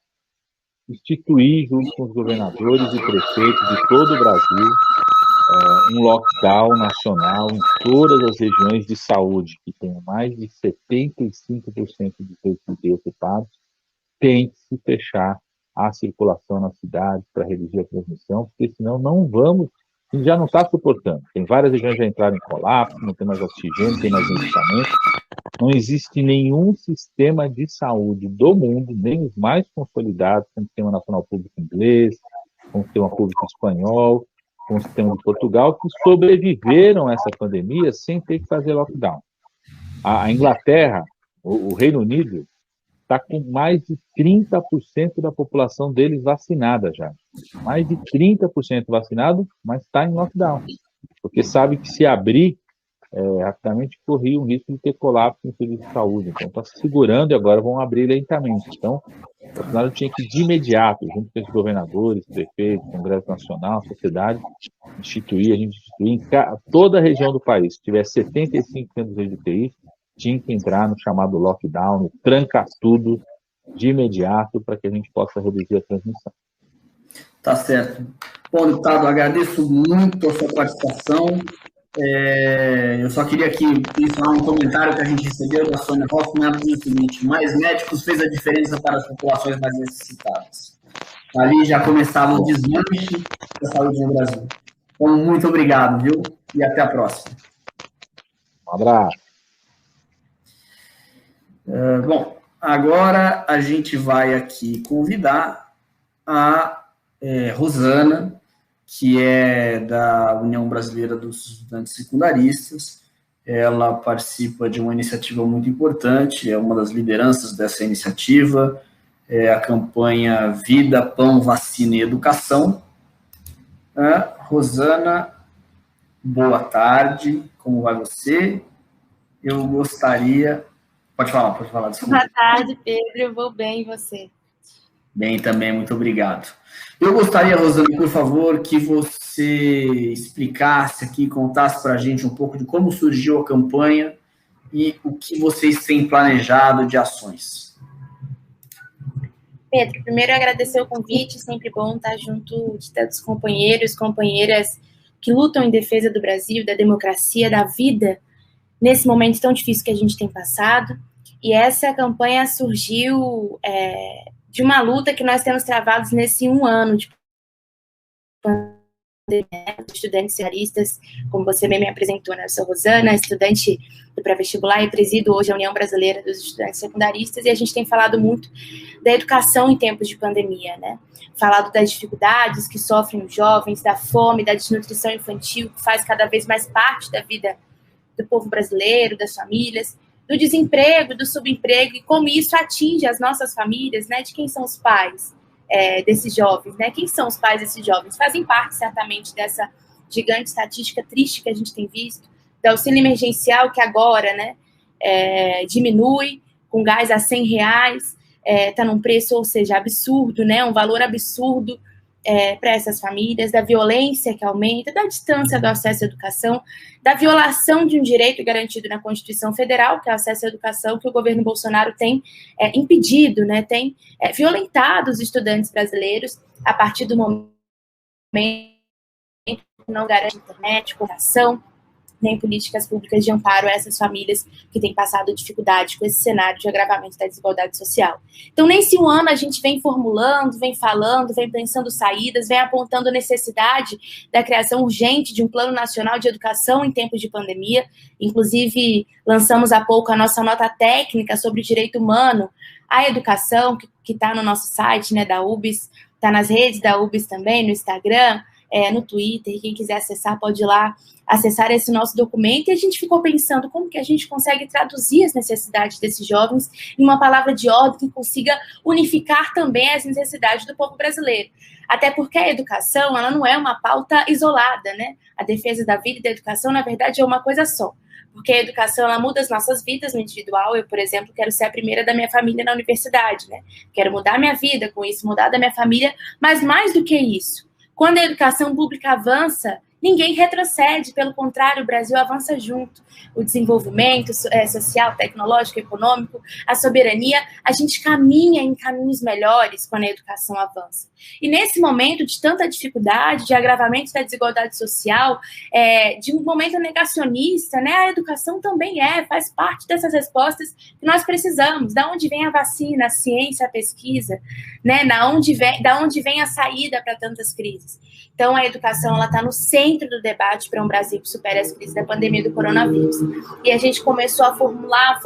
instituir, junto com os governadores e prefeitos de todo o Brasil, um lockdown nacional em todas as regiões de saúde, que tem mais de 75% de leitos ocupados, tem que se fechar a circulação na cidade para reduzir a transmissão, porque senão a gente já não está suportando. Tem várias regiões que já entraram em colapso, não tem mais oxigênio, não tem mais medicamento. Não existe nenhum sistema de saúde do mundo, nem os mais consolidados, como o Sistema Nacional Público Inglês, como o Sistema Público Espanhol, como o Sistema de Portugal, que sobreviveram a essa pandemia sem ter que fazer lockdown. A Inglaterra, o Reino Unido, está com mais de 30% da população deles vacinada já. Mais de 30% vacinado, mas está em lockdown. Porque sabe que se abrir, rapidamente corria um risco de ter colapso no serviço de saúde. Então está se segurando e agora vão abrir lentamente. Então, o Bolsonaro tinha que, de imediato, junto com os governadores, prefeitos, Congresso Nacional, sociedade, instituir em toda a região do país, se tiver 75% dos leitos de UTI, tinha que entrar no chamado lockdown, trancar tudo de imediato para que a gente possa reduzir a transmissão. Tá certo. Bom, deputado, agradeço muito a sua participação. Eu só queria aqui falar um comentário que a gente recebeu da Sônia Hoffmann, ela diz o seguinte: mais médicos fez a diferença para as populações mais necessitadas. Ali já começava o desmanche da saúde no Brasil. Então, muito obrigado, viu? E até a próxima. Um abraço. Bom, agora a gente vai aqui convidar a Rosana, que é da União Brasileira dos Estudantes Secundaristas. Ela participa de uma iniciativa muito importante, é uma das lideranças dessa iniciativa, é a campanha Vida, Pão, Vacina e Educação. Rosana, boa tarde, como vai você? Eu gostaria... Pode falar, desculpa. Boa tarde, Pedro, eu vou bem, e você? Bem também, muito obrigado. Eu gostaria, Rosana, por favor, que você explicasse aqui, contasse para a gente um pouco de como surgiu a campanha e o que vocês têm planejado de ações. Pedro, primeiro agradecer o convite, sempre bom estar junto de tantos companheiros, companheiras que lutam em defesa do Brasil, da democracia, da vida, nesse momento tão difícil que a gente tem passado. E essa campanha surgiu de uma luta que nós temos travado nesse 1 ano de pandemia, estudantes secundaristas, como você bem me apresentou, né? Eu sou Rosana, estudante do pré-vestibular e presido hoje a União Brasileira dos Estudantes Secundaristas, e a gente tem falado muito da educação em tempos de pandemia, né? Falado das dificuldades que sofrem os jovens, da fome, da desnutrição infantil, que faz cada vez mais parte da vida do povo brasileiro, das famílias, do desemprego, do subemprego, e como isso atinge as nossas famílias, né? De quem são os pais desses jovens, né? Quem são os pais desses jovens? Fazem parte, certamente, dessa gigante estatística triste que a gente tem visto, do auxílio emergencial que agora, né, diminui, com gás a R$100, está num preço, ou seja, absurdo, né? Um valor absurdo para essas famílias, da violência que aumenta, da distância do acesso à educação, da violação de um direito garantido na Constituição Federal, que é o acesso à educação, que o governo Bolsonaro tem impedido, né, tem violentado os estudantes brasileiros a partir do momento que não garante internet, educação, nem políticas públicas de amparo a essas famílias que têm passado dificuldade com esse cenário de agravamento da desigualdade social. Então, nesse 1 ano, a gente vem formulando, vem falando, vem pensando saídas, vem apontando a necessidade da criação urgente de um plano nacional de educação em tempos de pandemia. Inclusive, lançamos há pouco a nossa nota técnica sobre o direito humano à educação, que está no nosso site, né, da UBS, está nas redes da UBS também, no Instagram, no Twitter, quem quiser acessar pode ir lá acessar esse nosso documento, e a gente ficou pensando como que a gente consegue traduzir as necessidades desses jovens em uma palavra de ordem que consiga unificar também as necessidades do povo brasileiro. Até porque a educação, ela não é uma pauta isolada, né? A defesa da vida e da educação, na verdade, é uma coisa só. Porque a educação, ela muda as nossas vidas no individual. Eu, por exemplo, quero ser a primeira da minha família na universidade, né? Quero mudar a minha vida com isso, mudar da minha família, mas mais do que isso, quando a educação pública avança, ninguém retrocede, pelo contrário, o Brasil avança junto. O desenvolvimento social, tecnológico, econômico, a soberania, a gente caminha em caminhos melhores quando a educação avança. E nesse momento de tanta dificuldade, de agravamento da desigualdade social, de um momento negacionista, né, a educação também faz parte dessas respostas que nós precisamos. Da onde vem a vacina, a ciência, a pesquisa, né, da onde vem a saída para tantas crises. Então, a educação está no centro do debate para um Brasil que supere as crises da pandemia do coronavírus. E a gente começou a formular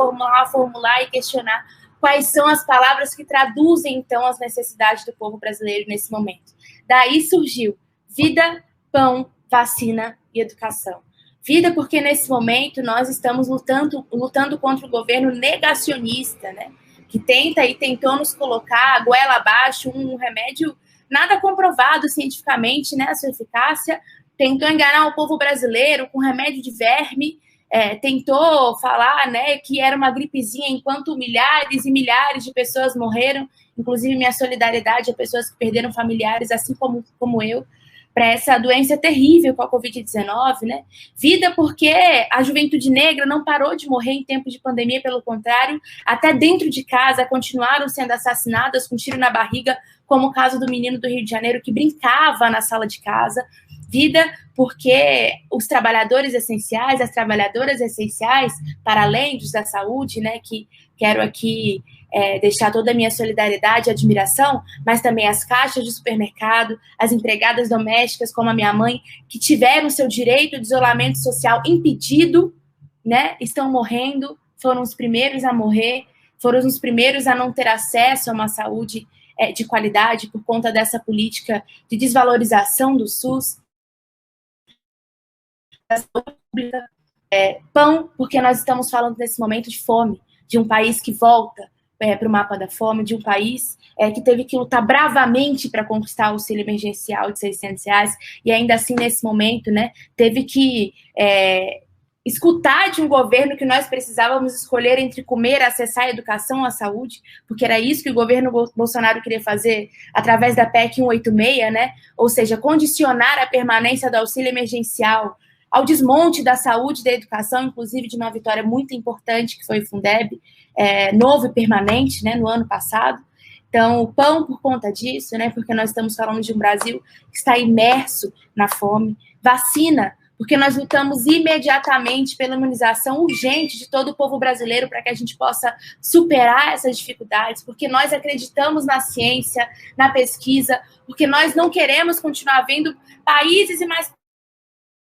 e questionar quais são as palavras que traduzem, então, as necessidades do povo brasileiro nesse momento. Daí surgiu vida, pão, vacina e educação. Vida porque, nesse momento, nós estamos lutando contra o governo negacionista, né? Que tentou nos colocar a goela abaixo um remédio nada comprovado cientificamente, né, a sua eficácia, tentou enganar o povo brasileiro com remédio de verme, tentou falar, né, que era uma gripezinha enquanto milhares e milhares de pessoas morreram, inclusive minha solidariedade a pessoas que perderam familiares, assim como eu, para essa doença terrível com a Covid-19, né? Vida porque a juventude negra não parou de morrer em tempos de pandemia, pelo contrário, até dentro de casa continuaram sendo assassinadas com tiro na barriga, como o caso do menino do Rio de Janeiro que brincava na sala de casa. Vida porque os trabalhadores essenciais, as trabalhadoras essenciais, para além dos da saúde, né, que quero aqui deixar toda a minha solidariedade e admiração, mas também as caixas de supermercado, as empregadas domésticas, como a minha mãe, que tiveram seu direito de isolamento social impedido, né? Estão morrendo, foram os primeiros a morrer, foram os primeiros a não ter acesso a uma saúde de qualidade por conta dessa política de desvalorização do SUS. Da saúde pública, pão, porque nós estamos falando nesse momento de fome, de um país que volta para o mapa da fome, de um país que teve que lutar bravamente para conquistar o auxílio emergencial de R$600, e ainda assim, nesse momento, né, teve que escutar de um governo que nós precisávamos escolher entre comer, acessar a educação, a saúde, porque era isso que o governo Bolsonaro queria fazer através da PEC 186, né? Ou seja, condicionar a permanência do auxílio emergencial ao desmonte da saúde e da educação, inclusive de uma vitória muito importante, que foi o Fundeb, novo e permanente, né, no ano passado. Então, o pão por conta disso, né, porque nós estamos falando de um Brasil que está imerso na fome. Vacina, porque nós lutamos imediatamente pela imunização urgente de todo o povo brasileiro para que a gente possa superar essas dificuldades, porque nós acreditamos na ciência, na pesquisa, porque nós não queremos continuar vendo países e mais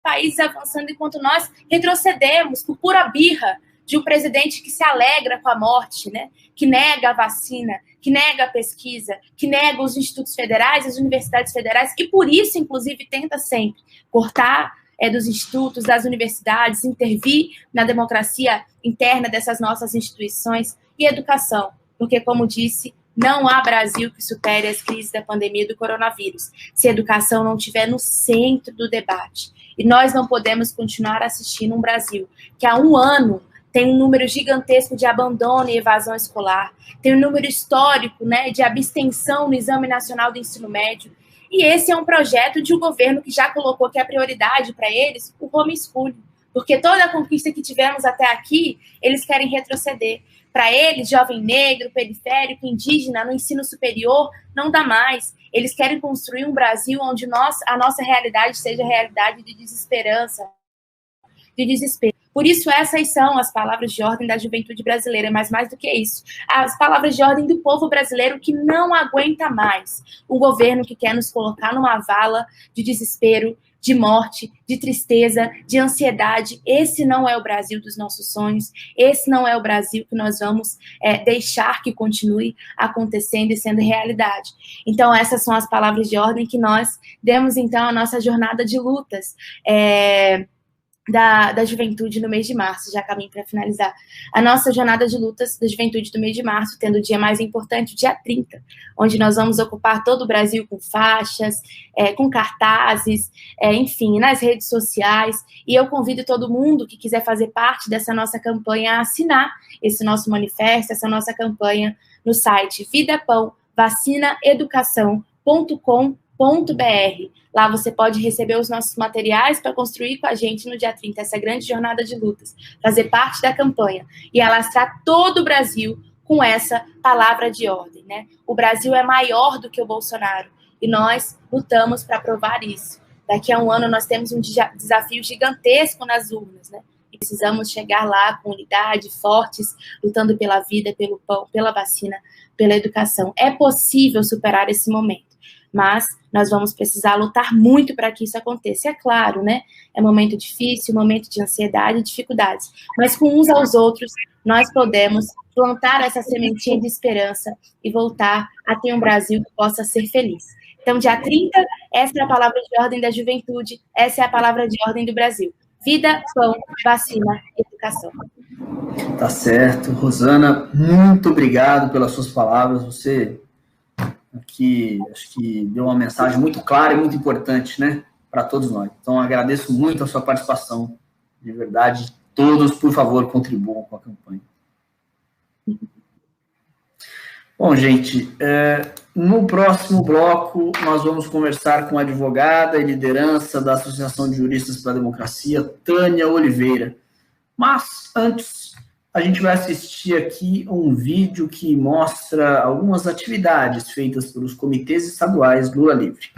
países avançando enquanto nós retrocedemos por pura birra de um presidente que se alegra com a morte, né? Que nega a vacina, que nega a pesquisa, que nega os institutos federais, as universidades federais, e por isso, inclusive, tenta sempre cortar dos institutos, das universidades, intervir na democracia interna dessas nossas instituições e educação, porque, como disse, não há Brasil que supere as crises da pandemia do coronavírus, se a educação não estiver no centro do debate. E nós não podemos continuar assistindo um Brasil que há um ano tem um número gigantesco de abandono e evasão escolar, tem um número histórico, né, de abstenção no Exame Nacional do Ensino Médio. E esse é um projeto de um governo que já colocou que a prioridade para eles o homeschooling, porque toda a conquista que tivemos até aqui, eles querem retroceder. Para eles, jovem negro, periférico, indígena, no ensino superior, não dá mais. Eles querem construir um Brasil onde a nossa realidade seja realidade de desesperança, de desespero. Por isso, essas são as palavras de ordem da juventude brasileira, mas mais do que isso, as palavras de ordem do povo brasileiro que não aguenta mais um governo que quer nos colocar numa vala de desespero, de morte, de tristeza, de ansiedade. Esse não é o Brasil dos nossos sonhos, esse não é o Brasil que nós vamos deixar que continue acontecendo e sendo realidade. Então, essas são as palavras de ordem que nós demos, então, a nossa jornada de lutas da juventude no mês de março, já caminho para finalizar. A nossa jornada de lutas da juventude do mês de março, tendo o dia mais importante, o dia 30, onde nós vamos ocupar todo o Brasil com faixas, com cartazes, enfim, nas redes sociais, e eu convido todo mundo que quiser fazer parte dessa nossa campanha a assinar esse nosso manifesto, essa nossa campanha no site vidapãovacinaeducação.com.br. Lá você pode receber os nossos materiais para construir com a gente no dia 30 essa grande jornada de lutas, fazer parte da campanha e alastrar todo o Brasil com essa palavra de ordem, né? O Brasil é maior do que o Bolsonaro e nós lutamos para provar isso. Daqui a um ano nós temos um desafio gigantesco nas urnas, né? E precisamos chegar lá com unidade, fortes, lutando pela vida, pelo pão, pela vacina, pela educação. É possível superar esse momento, mas nós vamos precisar lutar muito para que isso aconteça. É claro, né? É um momento difícil, um momento de ansiedade e dificuldades, mas com uns aos outros nós podemos plantar essa sementinha de esperança e voltar a ter um Brasil que possa ser feliz. Então, dia 30, essa é a palavra de ordem da juventude, essa é a palavra de ordem do Brasil. Vida, pão, vacina, educação. Tá certo. Rosana, muito obrigado pelas suas palavras. Você aqui, acho que deu uma mensagem muito clara e muito importante, né, para todos nós. Então, agradeço muito a sua participação, de verdade. Todos, por favor, contribuam com a campanha. Bom, gente, no próximo bloco, nós vamos conversar com a advogada e liderança da Associação de Juristas para a Democracia, Tânia Oliveira. Mas, antes, a gente vai assistir aqui um vídeo que mostra algumas atividades feitas pelos comitês estaduais Lula Livre.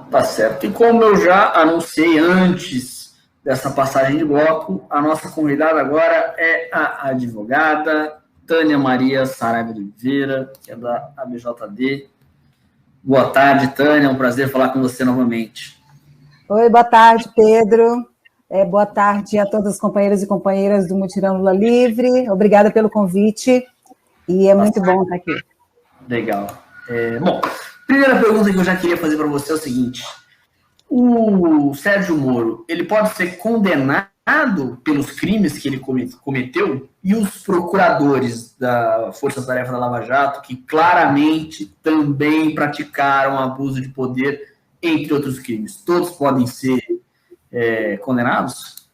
Tá certo. E como eu já anunciei antes dessa passagem de bloco, a nossa convidada agora é a advogada Tânia Maria Saraiva de Oliveira, que é da ABJD. Boa tarde, Tânia. É um prazer falar com você novamente. Oi, boa tarde, Pedro. Boa tarde a todos os companheiros e companheiras do Mutirão Lula Livre. Obrigada pelo convite e é muito bom estar aqui. Legal. Bom, primeira pergunta que eu já queria fazer para você é o seguinte. O Sérgio Moro, ele pode ser condenado pelos crimes que ele cometeu? E os procuradores da Força Tarefa da Lava Jato, que claramente também praticaram abuso de poder, entre outros crimes, todos podem ser condenados?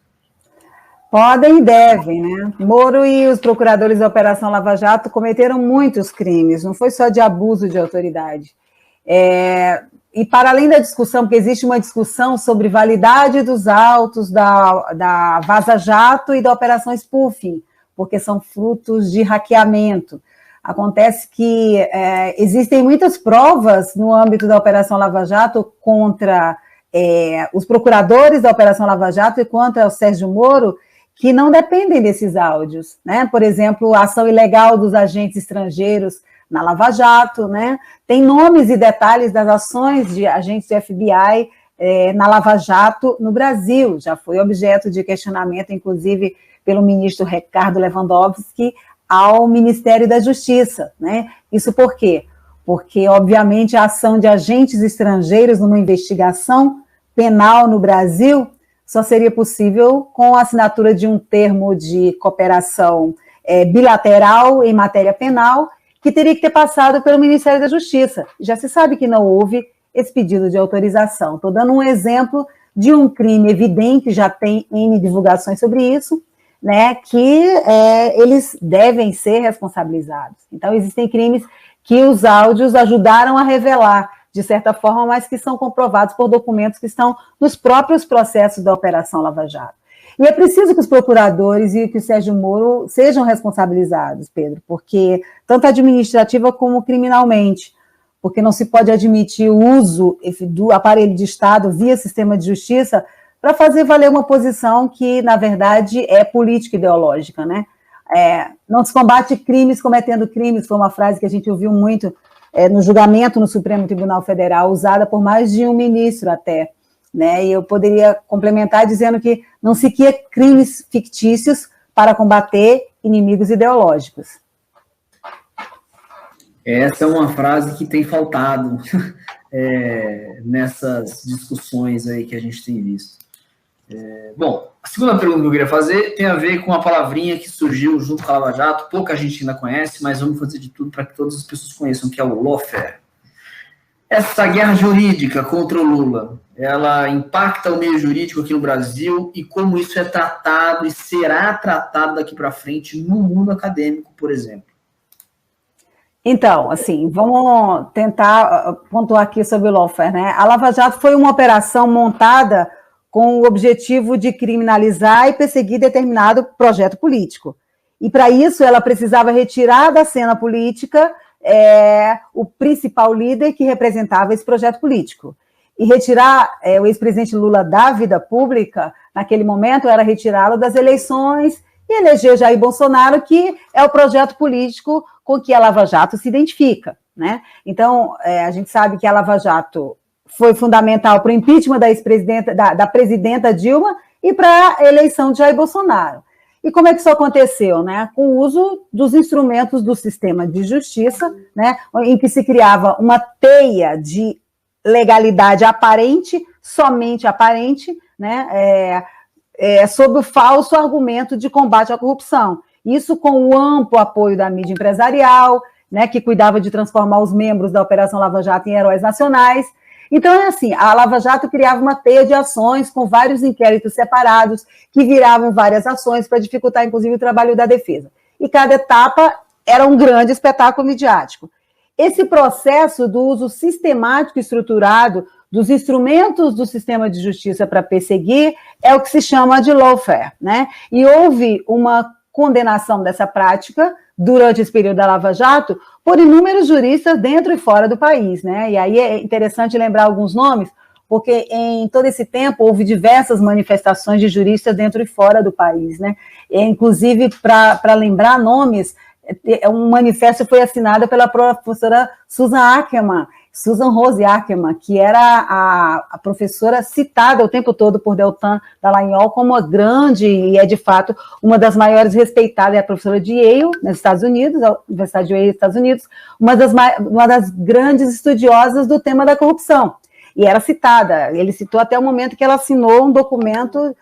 Podem e devem, né? Moro e os procuradores da Operação Lava Jato cometeram muitos crimes, não foi só de abuso de autoridade. E para além da discussão, porque existe uma discussão sobre validade dos autos da Vaza Jato e da Operação Spoofing, porque são frutos de hackeamento. Acontece que existem muitas provas no âmbito da Operação Lava Jato contra os procuradores da Operação Lava Jato e contra o Sérgio Moro, que não dependem desses áudios, né? Por exemplo, a ação ilegal dos agentes estrangeiros na Lava Jato, né? Tem nomes e detalhes das ações de agentes do FBI na Lava Jato no Brasil, já foi objeto de questionamento, inclusive, pelo ministro Ricardo Lewandowski ao Ministério da Justiça, né? Isso por quê? Porque, obviamente, a ação de agentes estrangeiros numa investigação penal no Brasil só seria possível com a assinatura de um termo de cooperação bilateral em matéria penal, que teria que ter passado pelo Ministério da Justiça. Já se sabe que não houve esse pedido de autorização. Estou dando um exemplo de um crime evidente, já tem N divulgações sobre isso, né, que eles devem ser responsabilizados. Então, existem crimes que os áudios ajudaram a revelar, de certa forma, mas que são comprovados por documentos que estão nos próprios processos da Operação Lava Jato. E é preciso que os procuradores e que o Sérgio Moro sejam responsabilizados, Pedro, porque tanto administrativa como criminalmente, porque não se pode admitir o uso do aparelho de Estado via sistema de justiça para fazer valer uma posição que, na verdade, é política ideológica, né? Não se combate crimes cometendo crimes, foi uma frase que a gente ouviu muito no julgamento no Supremo Tribunal Federal, usada por mais de um ministro até, né? E eu poderia complementar dizendo que não se cria crimes fictícios para combater inimigos ideológicos. Essa é uma frase que tem faltado nessas discussões aí que a gente tem visto. Bom, a segunda pergunta que eu queria fazer tem a ver com uma palavrinha que surgiu junto com a Lava Jato, pouca gente ainda conhece, mas vamos fazer de tudo para que todas as pessoas conheçam, que é o lawfare. Essa guerra jurídica contra o Lula, ela impacta o meio jurídico aqui no Brasil e como isso é tratado e será tratado daqui para frente no mundo acadêmico, por exemplo? Então, assim, vamos tentar pontuar aqui sobre o lawfare, né? A Lava Jato foi uma operação montada com o objetivo de criminalizar e perseguir determinado projeto político. E, para isso, ela precisava retirar da cena política o principal líder que representava esse projeto político. E retirar o ex-presidente Lula da vida pública, naquele momento, era retirá-lo das eleições e eleger Jair Bolsonaro, que é o projeto político com que a Lava Jato se identifica, né? Então, a gente sabe que a Lava Jato foi fundamental para o impeachment da ex-presidenta, da presidenta Dilma e para a eleição de Jair Bolsonaro. E como é que isso aconteceu, né? Com o uso dos instrumentos do sistema de justiça, né? Em que se criava uma teia de legalidade aparente, somente aparente, né? Sob o falso argumento de combate à corrupção. Isso com o amplo apoio da mídia empresarial, né? Que cuidava de transformar os membros da Operação Lava Jato em heróis nacionais. Então, assim, a Lava Jato criava uma teia de ações com vários inquéritos separados que viravam várias ações para dificultar, inclusive, o trabalho da defesa. E cada etapa era um grande espetáculo midiático. Esse processo do uso sistemático e estruturado dos instrumentos do sistema de justiça para perseguir é o que se chama de lawfare, né? E houve uma condenação dessa prática durante esse período da Lava Jato por inúmeros juristas dentro e fora do país, né? E aí é interessante lembrar alguns nomes, porque em todo esse tempo houve diversas manifestações de juristas dentro e fora do país, né? Inclusive, para lembrar nomes, um manifesto foi assinado pela professora Susan Rose Ackerman, que era a professora citada o tempo todo por Deltan Dallagnol como a grande, e é de fato uma das maiores respeitadas, é a professora de Yale, nos Estados Unidos, a Universidade de Yale, nos Estados Unidos, uma das grandes estudiosas do tema da corrupção. E era citada, ele citou até o momento que ela assinou um documento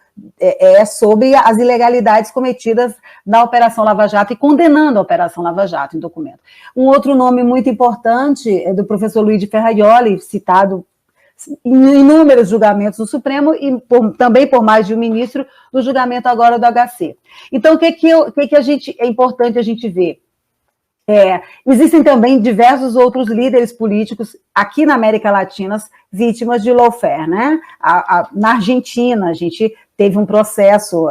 sobre as ilegalidades cometidas na Operação Lava Jato e condenando a Operação Lava Jato em documento. Um outro nome muito importante é do professor Luigi Ferraioli, citado em inúmeros julgamentos do Supremo e também por mais de um ministro do julgamento agora do HC. Então, o que é importante a gente ver? Existem também diversos outros líderes políticos aqui na América Latina vítimas de lawfare, né? Na Argentina, a gente teve um processo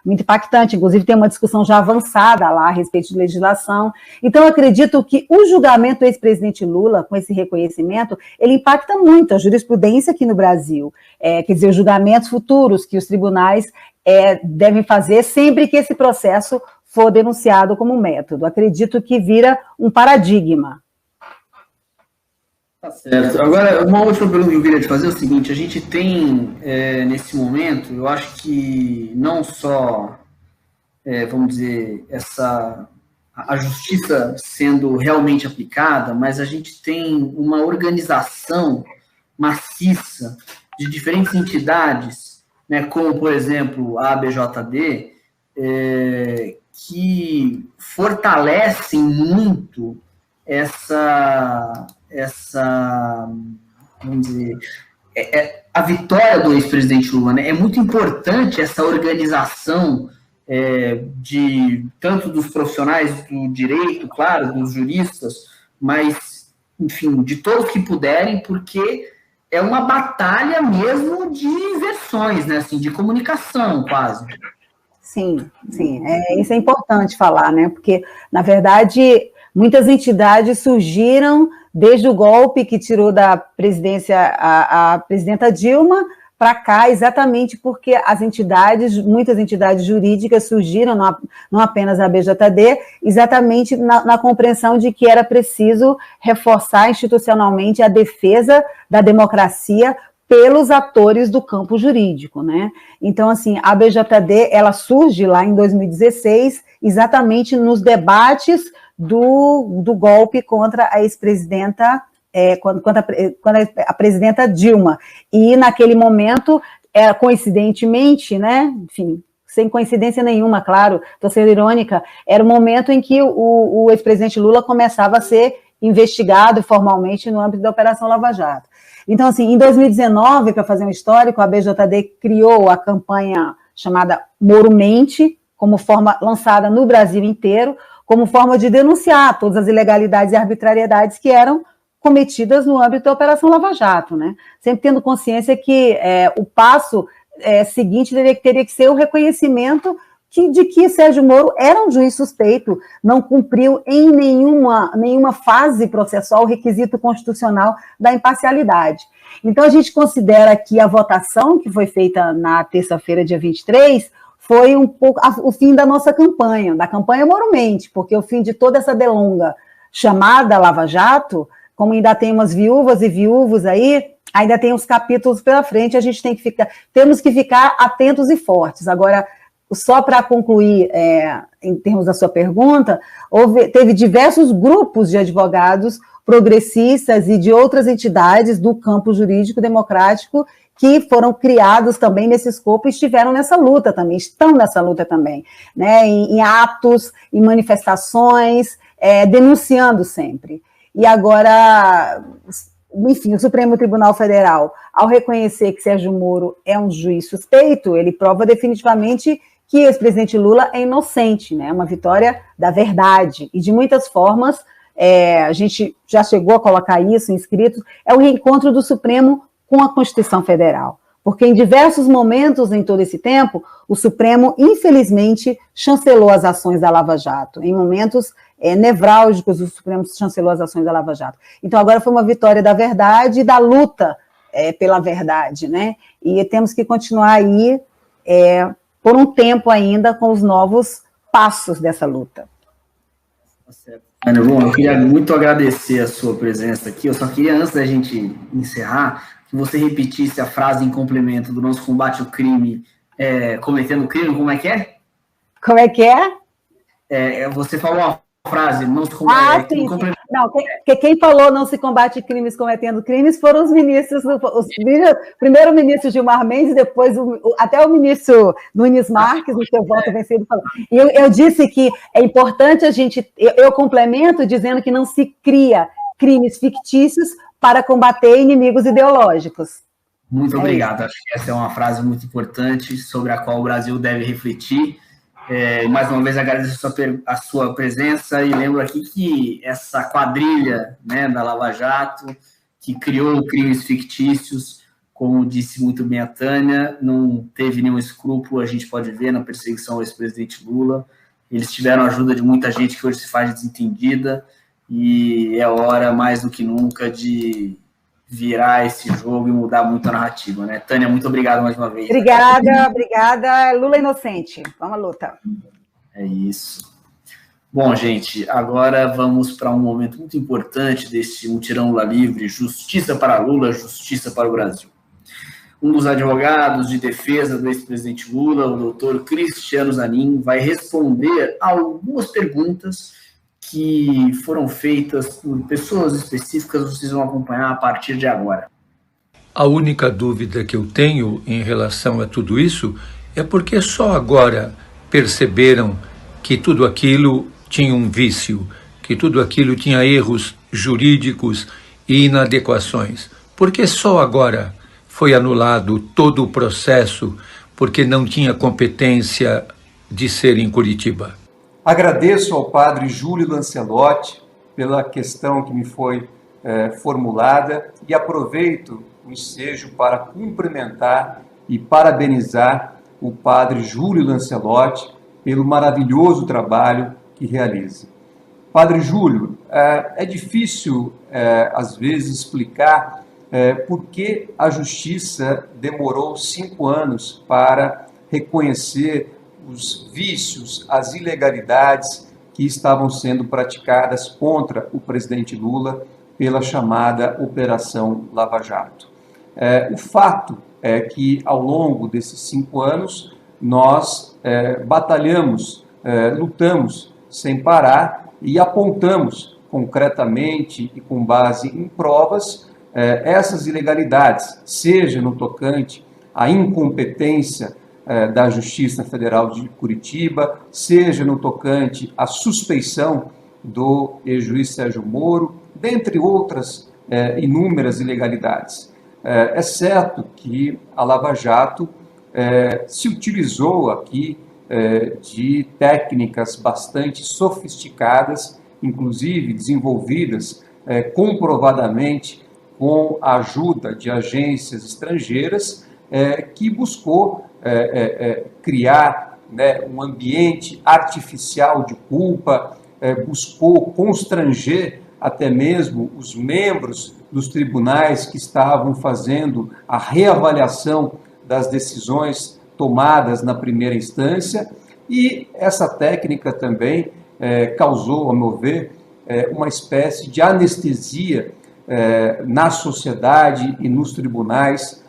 muito impactante, inclusive tem uma discussão já avançada lá a respeito de legislação. Então, eu acredito que o julgamento do ex-presidente Lula, com esse reconhecimento, ele impacta muito a jurisprudência aqui no Brasil. Quer dizer, os julgamentos futuros que os tribunais devem fazer sempre que esse processo for denunciado como método. Acredito que vira um paradigma. Tá certo. Agora, uma última pergunta que eu queria te fazer é o seguinte, a gente tem, nesse momento, eu acho que não só, vamos dizer, a justiça sendo realmente aplicada, mas a gente tem uma organização maciça de diferentes entidades, né, como, por exemplo, a ABJD, que fortalecem muito vamos dizer, a vitória do ex-presidente Lula, né? É muito importante essa organização tanto dos profissionais do direito, claro, dos juristas, mas, enfim, de todos que puderem, porque é uma batalha mesmo de versões, né? Assim, de comunicação, quase. Sim, isso é importante falar, né? Porque, na verdade, muitas entidades surgiram desde o golpe que tirou da presidência a presidenta Dilma para cá, exatamente porque muitas entidades jurídicas surgiram, não apenas a ABJD, exatamente na compreensão de que era preciso reforçar institucionalmente a defesa da democracia pelos atores do campo jurídico, né? Então, assim, a ABJD, ela surge lá em 2016, exatamente nos debates do golpe contra a ex-presidenta, contra a presidenta Dilma. E, naquele momento, coincidentemente, né, enfim, sem coincidência nenhuma, claro, estou sendo irônica, era o momento em que o ex-presidente Lula começava a ser investigado formalmente no âmbito da Operação Lava Jato. Então, assim, em 2019, para fazer um histórico, a BJD criou a campanha chamada Moro Mente, como forma lançada no Brasil inteiro, como forma de denunciar todas as ilegalidades e arbitrariedades que eram cometidas no âmbito da Operação Lava Jato, né? Sempre tendo consciência que o passo seguinte teria que ser o reconhecimento de que Sérgio Moro era um juiz suspeito, não cumpriu em nenhuma fase processual o requisito constitucional da imparcialidade. Então, a gente considera que a votação que foi feita na terça-feira, dia 23, foi um pouco o fim da nossa campanha, da campanha Moro Mente, porque o fim de toda essa delonga chamada Lava Jato, como ainda tem umas viúvas e viúvos aí, ainda tem uns capítulos pela frente, temos que ficar atentos e fortes. Agora, só para concluir, em termos da sua pergunta, teve diversos grupos de advogados progressistas e de outras entidades do campo jurídico democrático que foram criados também nesse escopo e estiveram nessa luta também, estão nessa luta também, né, em atos, em manifestações, denunciando sempre. E agora, enfim, o Supremo Tribunal Federal, ao reconhecer que Sérgio Moro é um juiz suspeito, ele prova definitivamente que o ex-presidente Lula é inocente, né? Uma vitória da verdade. E de muitas formas, a gente já chegou a colocar isso em escritos, é o reencontro do Supremo com a Constituição Federal. Porque em diversos momentos em todo esse tempo, o Supremo, infelizmente, chancelou as ações da Lava Jato. Em momentos nevrálgicos, o Supremo chancelou as ações da Lava Jato. Então, agora foi uma vitória da verdade e da luta pela verdade, né? E temos que continuar aí por um tempo ainda com os novos passos dessa luta. Tá certo. Ana, bom, eu queria muito agradecer a sua presença aqui. Eu só queria, antes da gente encerrar, que você repetisse a frase em complemento do nosso combate ao crime, cometendo crime, como é que é? Como é que é? Você falou uma frase, não se combate. Não, quem falou não se combate crimes cometendo crimes foram os ministros, primeiro o ministro Gilmar Mendes, depois até o ministro Nunes Marques, no seu voto vencido, falou. E eu disse que é importante a gente, eu complemento dizendo que não se cria crimes fictícios para combater inimigos ideológicos. Muito obrigado, acho que essa é uma frase muito importante sobre a qual o Brasil deve refletir. Mais uma vez agradeço a sua presença e lembro aqui que essa quadrilha, né, da Lava Jato, que criou crimes fictícios, como disse muito bem a Tânia, não teve nenhum escrúpulo, a gente pode ver na perseguição ao ex-presidente Lula. Eles tiveram a ajuda de muita gente que hoje se faz desentendida e é hora, mais do que nunca, de virar esse jogo e mudar muito a narrativa, né? Tânia, muito obrigado mais uma vez. Obrigada. Lula inocente. Vamos à luta. É isso. Bom, gente, agora vamos para um momento muito importante desse mutirão Lula livre, justiça para Lula, justiça para o Brasil. Um dos advogados de defesa do ex-presidente Lula, o doutor Cristiano Zanin, vai responder a algumas perguntas que foram feitas por pessoas específicas, vocês vão acompanhar a partir de agora. A única dúvida que eu tenho em relação a tudo isso é porque só agora perceberam que tudo aquilo tinha um vício, que tudo aquilo tinha erros jurídicos e inadequações. Porque só agora foi anulado todo o processo porque não tinha competência de ser em Curitiba. Agradeço ao padre Júlio Lancelotti pela questão que me foi formulada e aproveito o ensejo para cumprimentar e parabenizar o padre Júlio Lancelotti pelo maravilhoso trabalho que realiza. Padre Júlio, é difícil, às vezes, explicar por que a Justiça demorou 5 anos para reconhecer os vícios, as ilegalidades que estavam sendo praticadas contra o presidente Lula pela chamada Operação Lava Jato. O fato é que, ao longo desses 5 anos, nós batalhamos, lutamos sem parar e apontamos concretamente e com base em provas essas ilegalidades, seja no tocante à incompetência da Justiça Federal de Curitiba, seja no tocante à suspeição do ex-juiz Sérgio Moro, dentre outras inúmeras ilegalidades. É certo que a Lava Jato se utilizou aqui de técnicas bastante sofisticadas, inclusive desenvolvidas comprovadamente com a ajuda de agências estrangeiras, que buscou criar um ambiente artificial de culpa, buscou constranger até mesmo os membros dos tribunais que estavam fazendo a reavaliação das decisões tomadas na primeira instância, e essa técnica também causou, a meu ver, uma espécie de anestesia na sociedade e nos tribunais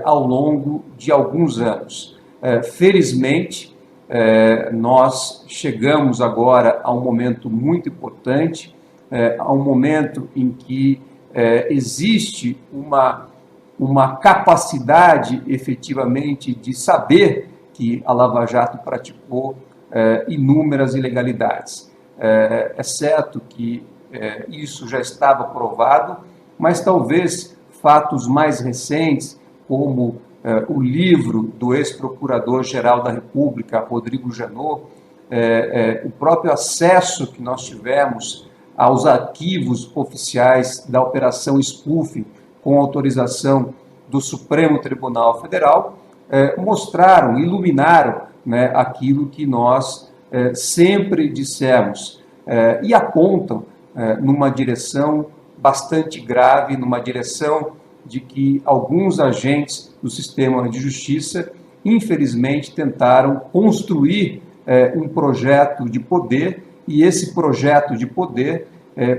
ao longo de alguns anos. Felizmente, nós chegamos agora a um momento muito importante, a um momento em que existe uma capacidade efetivamente de saber que a Lava Jato praticou inúmeras ilegalidades. É certo que isso já estava provado, mas talvez fatos mais recentes, como o livro do ex-procurador-geral da República, Rodrigo Janot, o próprio acesso que nós tivemos aos arquivos oficiais da Operação Spoofing, com autorização do Supremo Tribunal Federal, mostraram, iluminaram aquilo que nós sempre dissemos e apontam numa direção bastante grave, numa direção de que alguns agentes do sistema de justiça, infelizmente, tentaram construir um projeto de poder, e esse projeto de poder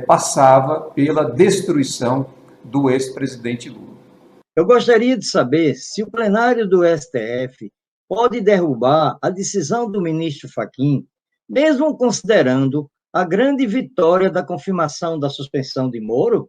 passava pela destruição do ex-presidente Lula. Eu gostaria de saber se o plenário do STF pode derrubar a decisão do ministro Fachin, mesmo considerando a grande vitória da confirmação da suspensão de Moro?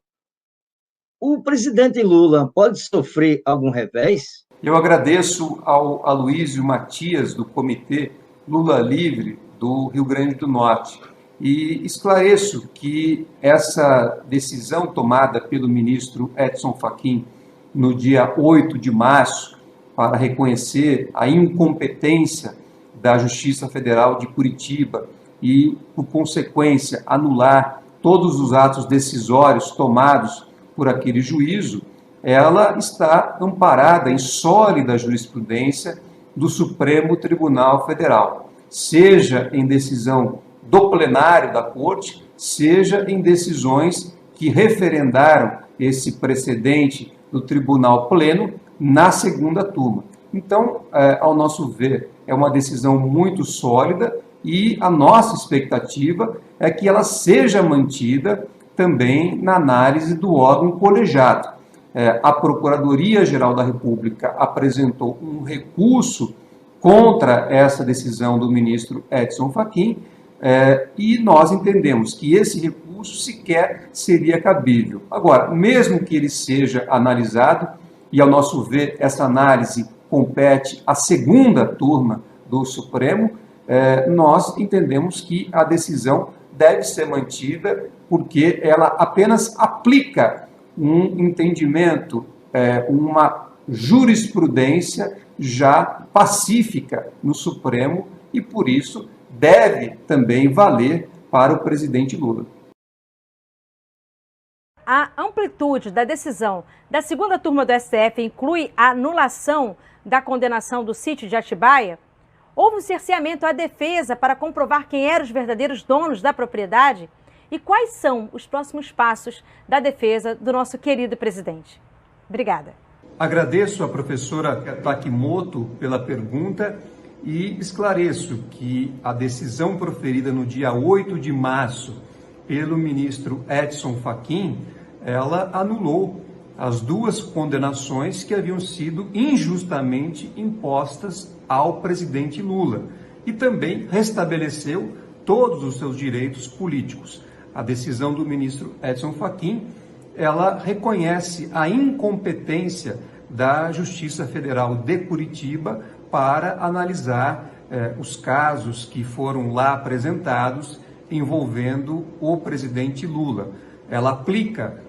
O presidente Lula pode sofrer algum revés? Eu agradeço ao Aloysio Matias, do Comitê Lula Livre do Rio Grande do Norte, e esclareço que essa decisão tomada pelo ministro Edson Fachin no dia 8 de março, para reconhecer a incompetência da Justiça Federal de Curitiba e, por consequência, anular todos os atos decisórios tomados por aquele juízo, ela está amparada em sólida jurisprudência do Supremo Tribunal Federal, seja em decisão do plenário da Corte, seja em decisões que referendaram esse precedente do Tribunal Pleno na segunda turma. Então, ao nosso ver, é uma decisão muito sólida e a nossa expectativa é que ela seja mantida também na análise do órgão colegiado. A Procuradoria-Geral da República apresentou um recurso contra essa decisão do ministro Edson Fachin, e nós entendemos que esse recurso sequer seria cabível. Agora, mesmo que ele seja analisado, e ao nosso ver essa análise compete à segunda turma do Supremo, nós entendemos que a decisão deve ser mantida porque ela apenas aplica um entendimento, uma jurisprudência já pacífica no Supremo e, por isso, deve também valer para o presidente Lula. A amplitude da decisão da segunda turma do STF inclui a anulação da condenação do sítio de Atibaia? Houve um cerceamento à defesa para comprovar quem eram os verdadeiros donos da propriedade? E quais são os próximos passos da defesa do nosso querido presidente? Obrigada. Agradeço à professora Takimoto pela pergunta e esclareço que a decisão proferida no dia 8 de março pelo ministro Edson Fachin, ela anulou as duas condenações que haviam sido injustamente impostas ao presidente Lula e também restabeleceu todos os seus direitos políticos. A decisão do ministro Edson Fachin, ela reconhece a incompetência da Justiça Federal de Curitiba para analisar os casos que foram lá apresentados envolvendo o presidente Lula. Ela aplica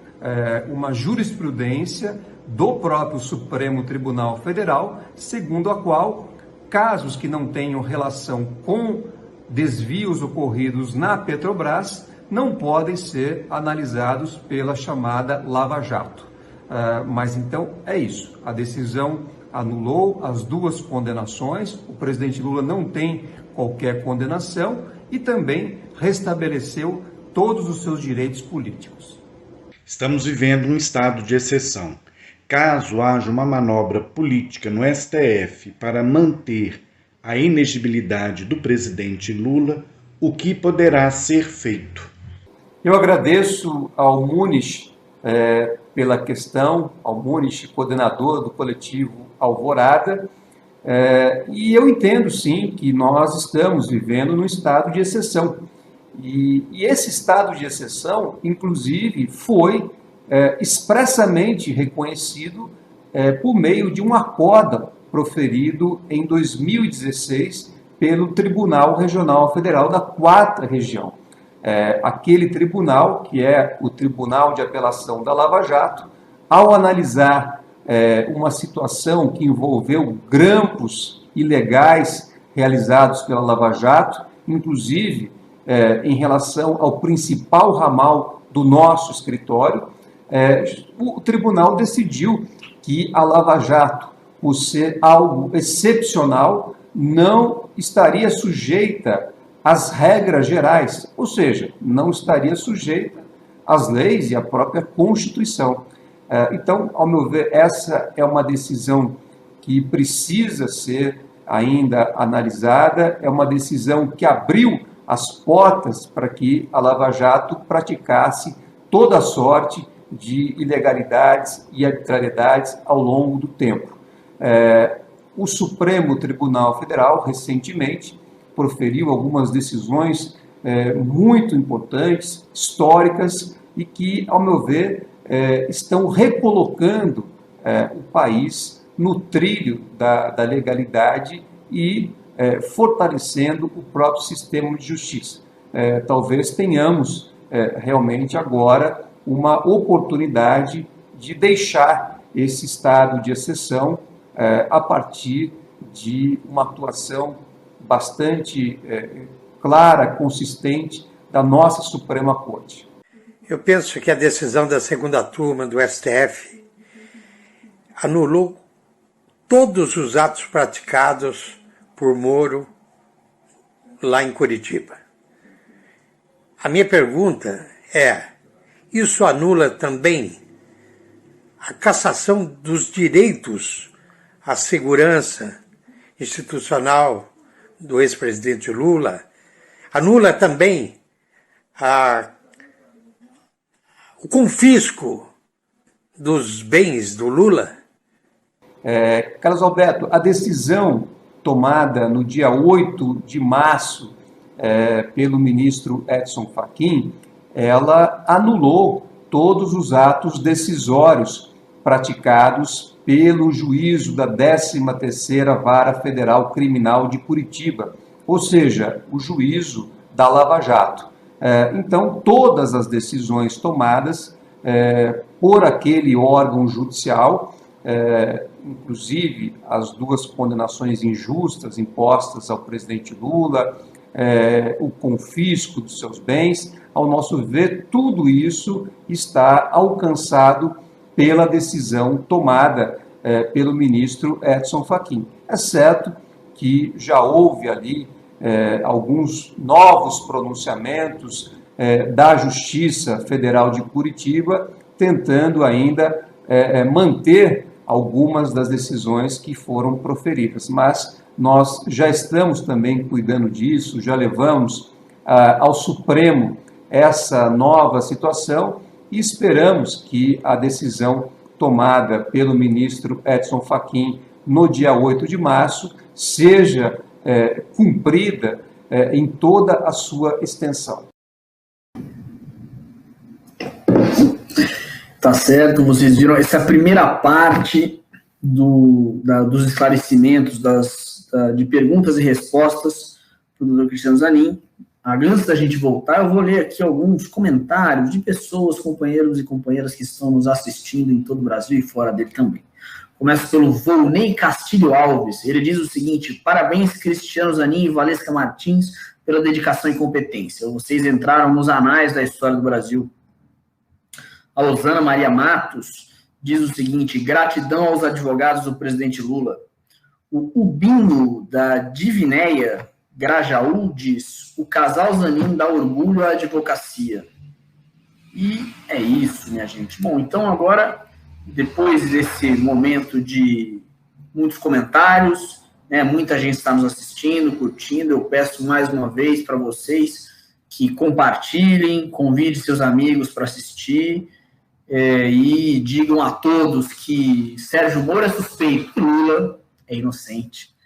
uma jurisprudência do próprio Supremo Tribunal Federal, segundo a qual casos que não tenham relação com desvios ocorridos na Petrobras não podem ser analisados pela chamada Lava Jato. Mas então é isso, a decisão anulou as duas condenações, o presidente Lula não tem qualquer condenação e também restabeleceu todos os seus direitos políticos. Estamos vivendo um estado de exceção. Caso haja uma manobra política no STF para manter a inegibilidade do presidente Lula, o que poderá ser feito? Eu agradeço ao Muniz pela questão, ao Muniz, coordenador do coletivo Alvorada, e eu entendo sim que nós estamos vivendo num estado de exceção. E esse estado de exceção, inclusive, foi expressamente reconhecido por meio de um acórdão proferido em 2016 pelo Tribunal Regional Federal da 4ª Região. Aquele tribunal, que é o Tribunal de Apelação da Lava Jato, ao analisar uma situação que envolveu grampos ilegais realizados pela Lava Jato, inclusive em relação ao principal ramal do nosso escritório, o tribunal decidiu que a Lava Jato, por ser algo excepcional, não estaria sujeita às regras gerais, ou seja, não estaria sujeita às leis e à própria Constituição. Então, ao meu ver, essa é uma decisão que precisa ser ainda analisada, é uma decisão que abriu as portas para que a Lava Jato praticasse toda a sorte de ilegalidades e arbitrariedades ao longo do tempo. O Supremo Tribunal Federal, recentemente, proferiu algumas decisões muito importantes, históricas, e que, ao meu ver, estão recolocando o país no trilho da legalidade e fortalecendo o próprio sistema de justiça. Talvez tenhamos realmente agora uma oportunidade de deixar esse estado de exceção a partir de uma atuação bastante clara, consistente da nossa Suprema Corte. Eu penso que a decisão da segunda turma do STF anulou todos os atos praticados por Moro lá em Curitiba. A minha pergunta é: isso anula também a cassação dos direitos à segurança institucional do ex-presidente Lula? Anula também o confisco dos bens do Lula? Carlos Alberto, a decisão tomada no dia 8 de março pelo ministro Edson Fachin, ela anulou todos os atos decisórios praticados pelo juízo da 13ª Vara Federal Criminal de Curitiba, ou seja, o juízo da Lava Jato. Então, todas as decisões tomadas por aquele órgão judicial, inclusive as 2 condenações injustas impostas ao presidente Lula, o confisco dos seus bens, ao nosso ver, tudo isso está alcançado pela decisão tomada pelo ministro Edson Fachin. É certo que já houve ali alguns novos pronunciamentos da Justiça Federal de Curitiba, tentando ainda manter algumas das decisões que foram proferidas. Mas nós já estamos também cuidando disso, já levamos ao Supremo essa nova situação e esperamos que a decisão tomada pelo ministro Edson Fachin no dia 8 de março seja cumprida em toda a sua extensão. Tá certo, vocês viram essa primeira parte dos esclarecimentos, de perguntas e respostas do Dr. Cristiano Zanin. Antes da gente voltar, eu vou ler aqui alguns comentários de pessoas, companheiros e companheiras que estão nos assistindo em todo o Brasil e fora dele também. Começa pelo Volney Castilho Alves. Ele diz o seguinte: parabéns, Cristiano Zanin e Valesca Martins, pela dedicação e competência. Vocês entraram nos anais da história do Brasil. A Osana Maria Matos diz o seguinte: gratidão aos advogados do presidente Lula. O Ubinho da Divinéia Grajaú diz: o casal Zanin dá orgulho à advocacia. E é isso, minha gente. Bom, então agora, depois desse momento de muitos comentários, muita gente está nos assistindo, curtindo, eu peço mais uma vez para vocês que compartilhem, convide seus amigos para assistir e digam a todos que Sérgio Moro é suspeito e Lula é inocente.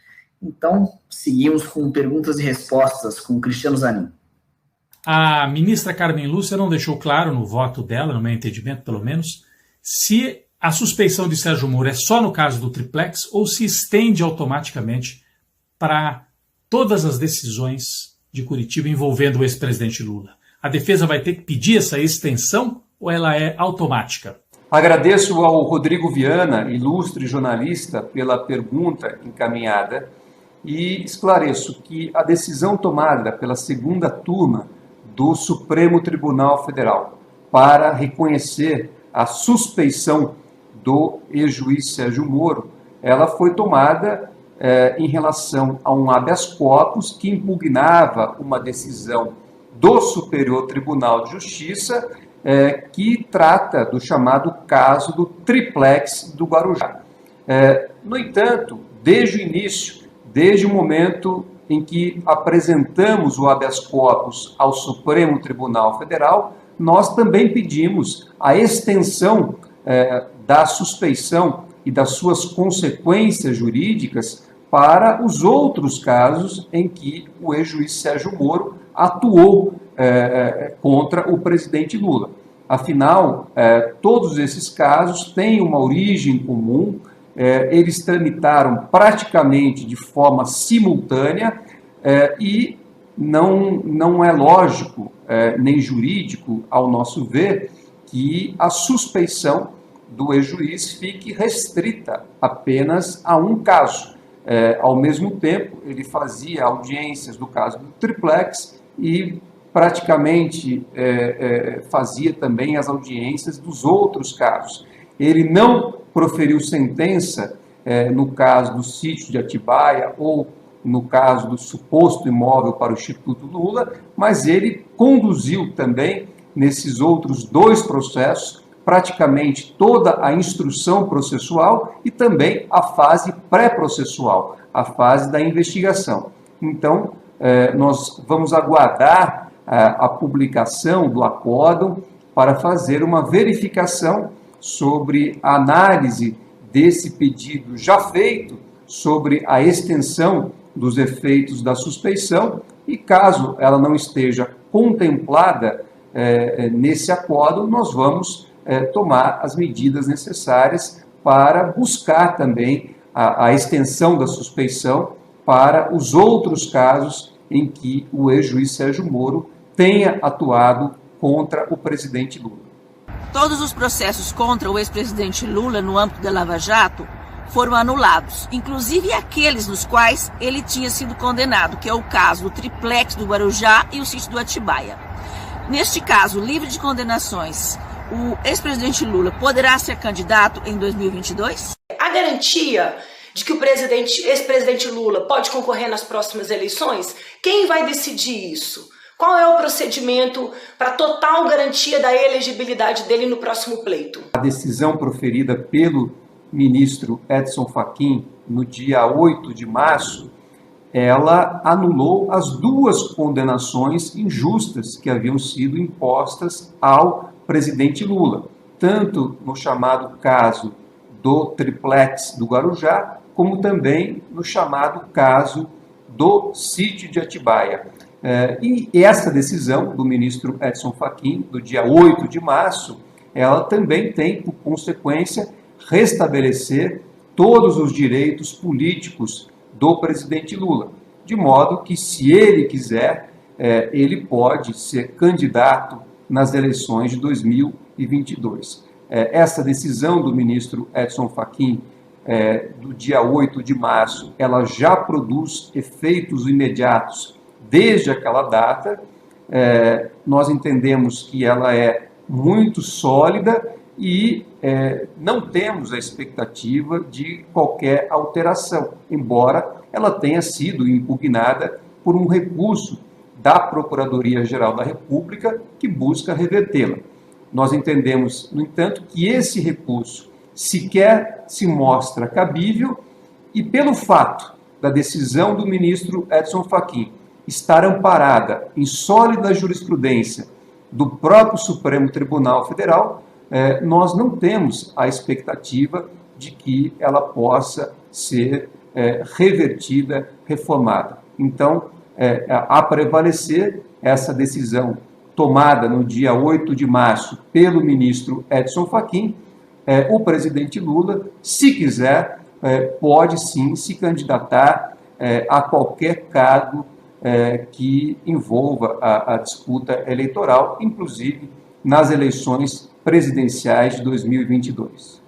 Então, seguimos com perguntas e respostas com o Cristiano Zanin. A ministra Carmen Lúcia não deixou claro no voto dela, no meu entendimento pelo menos, se a suspeição de Sérgio Moro é só no caso do triplex ou se estende automaticamente para todas as decisões de Curitiba envolvendo o ex-presidente Lula. A defesa vai ter que pedir essa extensão ou ela é automática? Agradeço ao Rodrigo Viana, ilustre jornalista, pela pergunta encaminhada e esclareço que a decisão tomada pela segunda turma do Supremo Tribunal Federal para reconhecer a suspeição do ex-juiz Sérgio Moro, ela foi tomada em relação a um habeas corpus que impugnava uma decisão do Superior Tribunal de Justiça que trata do chamado caso do triplex do Guarujá. No entanto, desde o início, desde o momento em que apresentamos o habeas corpus ao Supremo Tribunal Federal, nós também pedimos a extensão da suspeição e das suas consequências jurídicas para os outros casos em que o ex-juiz Sérgio Moro atuou contra o presidente Lula. Afinal, todos esses casos têm uma origem comum, eles tramitaram praticamente de forma simultânea e não é lógico nem jurídico, ao nosso ver, que a suspeição do ex-juiz fique restrita apenas a um caso. Ao mesmo tempo, ele fazia audiências do caso do triplex e praticamente fazia também as audiências dos outros casos. Ele não proferiu sentença no caso do sítio de Atibaia ou no caso do suposto imóvel para o Instituto Lula, mas ele conduziu também, nesses outros 2 processos, praticamente toda a instrução processual e também a fase pré-processual, a fase da investigação. Então, nós vamos aguardar a publicação do acórdão para fazer uma verificação sobre a análise desse pedido já feito, sobre a extensão dos efeitos da suspeição e, caso ela não esteja contemplada nesse acórdão, nós vamos tomar as medidas necessárias para buscar também a extensão da suspeição para os outros casos em que o ex-juiz Sérgio Moro tenha atuado contra o presidente Lula. Todos os processos contra o ex-presidente Lula no âmbito da Lava Jato foram anulados, inclusive aqueles nos quais ele tinha sido condenado, que é o caso do triplex do Guarujá e o sítio do Atibaia. Neste caso, livre de condenações, o ex-presidente Lula poderá ser candidato em 2022? A garantia de que o ex-presidente Lula pode concorrer nas próximas eleições, quem vai decidir isso? Qual é o procedimento para total garantia da elegibilidade dele no próximo pleito? A decisão proferida pelo ministro Edson Fachin no dia 8 de março, ela anulou as 2 condenações injustas que haviam sido impostas ao presidente Lula, tanto no chamado caso do triplex do Guarujá, como também no chamado caso do sítio de Atibaia. E essa decisão do ministro Edson Fachin, do dia 8 de março, ela também tem, por consequência, restabelecer todos os direitos políticos do presidente Lula, de modo que, se ele quiser, ele pode ser candidato nas eleições de 2022. Essa decisão do ministro Edson Fachin, do dia 8 de março, ela já produz efeitos imediatos desde aquela data. Nós entendemos que ela é muito sólida e não temos a expectativa de qualquer alteração, embora ela tenha sido impugnada por um recurso da Procuradoria-Geral da República que busca revertê-la. Nós entendemos, no entanto, que esse recurso sequer se mostra cabível e, pelo fato da decisão do ministro Edson Fachin estar amparada em sólida jurisprudência do próprio Supremo Tribunal Federal, nós não temos a expectativa de que ela possa ser revertida, reformada. Então, a prevalecer essa decisão tomada no dia 8 de março pelo ministro Edson Fachin, o presidente Lula, se quiser, pode sim se candidatar a qualquer cargo que envolva a disputa eleitoral, inclusive nas eleições presidenciais de 2022.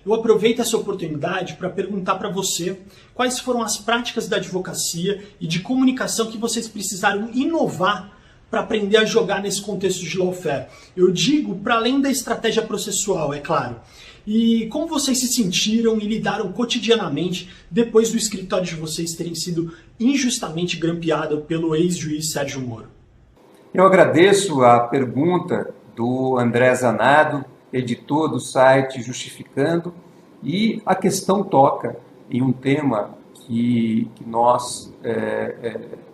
Eu aproveito essa oportunidade para perguntar para você quais foram as práticas da advocacia e de comunicação que vocês precisaram inovar para aprender a jogar nesse contexto de lawfare. Eu digo para além da estratégia processual, é claro. E como vocês se sentiram e lidaram cotidianamente depois do escritório de vocês terem sido injustamente grampeado pelo ex-juiz Sérgio Moro? Eu agradeço a pergunta do André Zanado, editor do site Justificando, e a questão toca em um tema que nós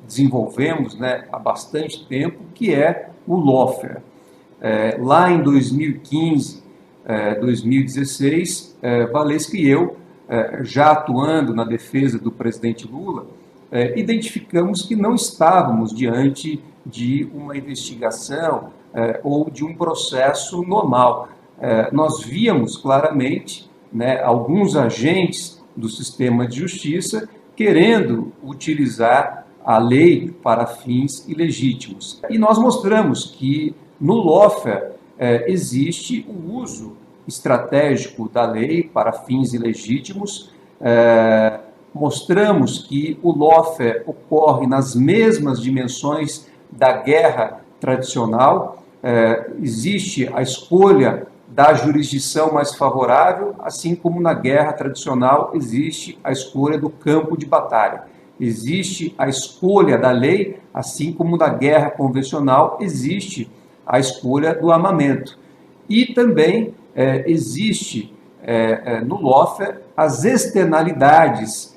desenvolvemos, né, há bastante tempo, que é o lawfare. Lá em 2015, 2016, Valesca e eu, já atuando na defesa do presidente Lula, identificamos que não estávamos diante de uma investigação ou de um processo normal. Nós víamos claramente, né, alguns agentes do sistema de justiça querendo utilizar a lei para fins ilegítimos. E nós mostramos que no lawfare existe o uso estratégico da lei para fins ilegítimos. Mostramos que o lawfare ocorre nas mesmas dimensões da guerra tradicional. Existe a escolha da jurisdição mais favorável, assim como na guerra tradicional existe a escolha do campo de batalha. Existe a escolha da lei, assim como na guerra convencional existe a escolha do armamento. E também existe no lawfare as externalidades,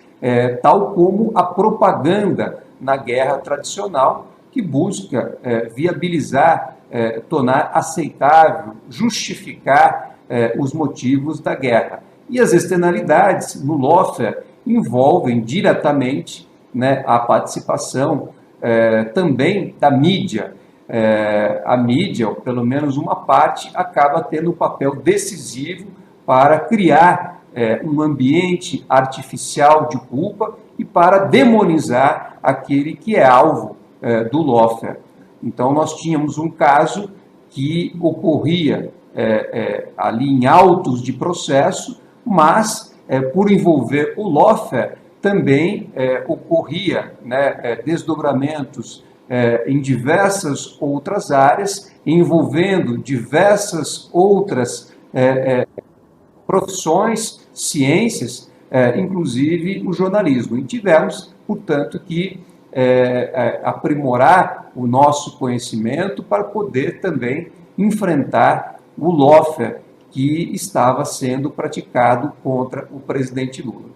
tal como a propaganda na guerra tradicional, que busca viabilizar, tornar aceitável, justificar os motivos da guerra. E as externalidades no lawfare envolvem diretamente, né, a participação também da mídia. A mídia, ou pelo menos uma parte, acaba tendo um papel decisivo para criar um ambiente artificial de culpa e para demonizar aquele que é alvo do lawfare. Então, nós tínhamos um caso que ocorria ali em autos de processo, mas, por envolver o lawfare, também ocorria, né, desdobramentos em diversas outras áreas, envolvendo diversas outras profissões, ciências, inclusive o jornalismo. E tivemos, portanto, que aprimorar o nosso conhecimento para poder também enfrentar o lawfare que estava sendo praticado contra o presidente Lula.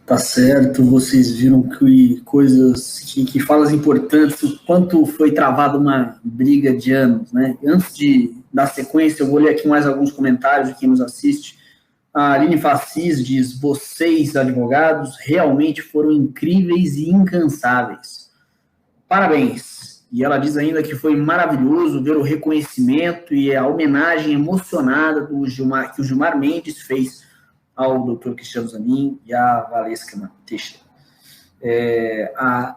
Tá certo, vocês viram que coisas, que falas importantes, o quanto foi travada uma briga de anos, né? Antes de dar sequência, eu vou ler aqui mais alguns comentários de quem nos assiste. A Aline Facis diz: vocês, advogados, realmente foram incríveis e incansáveis. Parabéns. E ela diz ainda que foi maravilhoso ver o reconhecimento e a homenagem emocionada que o Gilmar Mendes fez ao Dr. Cristiano Zanin e à Valesca Teixeira. A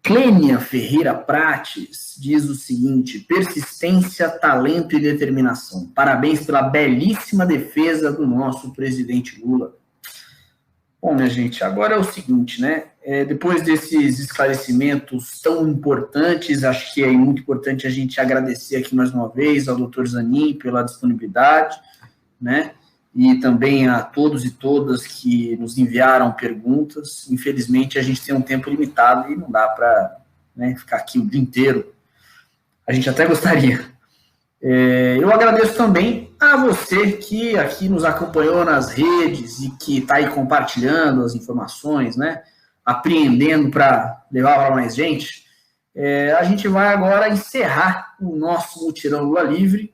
Clênia Ferreira Prates diz o seguinte: persistência, talento e determinação. Parabéns pela belíssima defesa do nosso presidente Lula. Bom, minha gente, agora é o seguinte, né? Depois desses esclarecimentos tão importantes, acho que é muito importante a gente agradecer aqui mais uma vez ao Dr. Zanin pela disponibilidade, né? E também a todos e todas que nos enviaram perguntas. Infelizmente, a gente tem um tempo limitado e não dá para, né, ficar aqui o dia inteiro. A gente até gostaria. Eu agradeço também a você que aqui nos acompanhou nas redes e que está aí compartilhando as informações, né, apreendendo para levar para mais gente. A gente vai agora encerrar o nosso mutirão Lula Livre.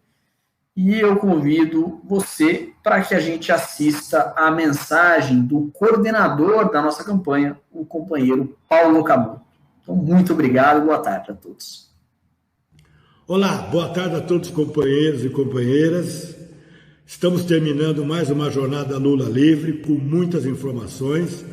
E eu convido você para que a gente assista a mensagem do coordenador da nossa campanha, o companheiro Paulo Cabu. Então, muito obrigado e boa tarde a todos. Olá, boa tarde a todos os companheiros e companheiras. Estamos terminando mais uma jornada Lula Livre com muitas informações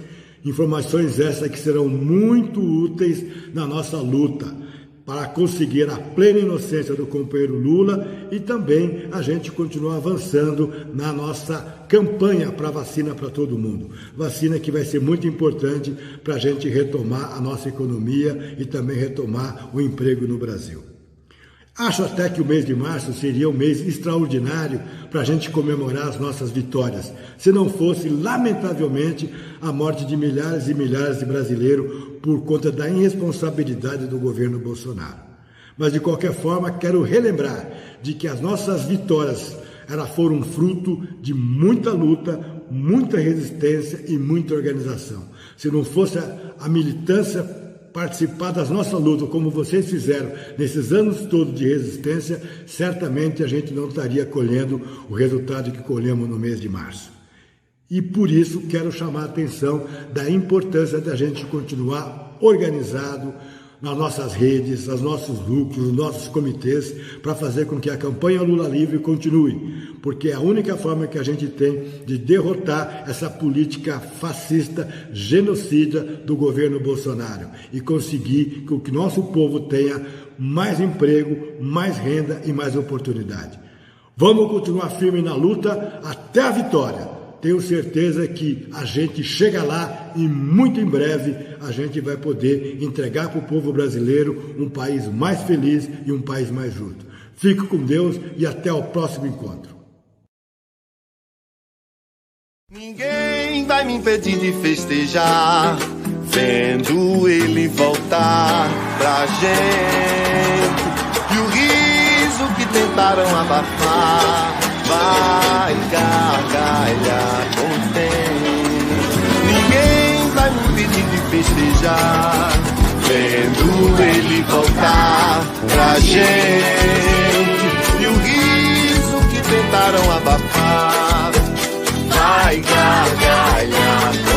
essas que serão muito úteis na nossa luta para conseguir a plena inocência do companheiro Lula e também a gente continuar avançando na nossa campanha para vacina para todo mundo. Vacina que vai ser muito importante para a gente retomar a nossa economia e também retomar o emprego no Brasil. Acho até que o mês de março seria um mês extraordinário para a gente comemorar as nossas vitórias, se não fosse, lamentavelmente, a morte de milhares e milhares de brasileiros por conta da irresponsabilidade do governo Bolsonaro. Mas, de qualquer forma, quero relembrar de que as nossas vitórias elas foram fruto de muita luta, muita resistência e muita organização. Se não fosse a militância participar das nossas lutas, como vocês fizeram nesses anos todos de resistência, certamente a gente não estaria colhendo o resultado que colhemos no mês de março. E por isso quero chamar a atenção da importância da gente continuar organizado nas nossas redes, nos nossos núcleos, nos nossos comitês, para fazer com que a campanha Lula Livre continue, porque é a única forma que a gente tem de derrotar essa política fascista, genocida do governo Bolsonaro e conseguir que o nosso povo tenha mais emprego, mais renda e mais oportunidade. Vamos continuar firme na luta até a vitória. Tenho certeza que a gente chega lá e muito em breve a gente vai poder entregar para o povo brasileiro um país mais feliz e um país mais justo. Fique com Deus e até o próximo encontro. Ninguém vai me impedir de festejar, vendo ele voltar pra gente. E o riso que tentaram abafar vai gargalhar contente. Ninguém vai me impedir de festejar, vendo ele voltar pra gente. E o riso que tentaram abafar vai gargalhar contente.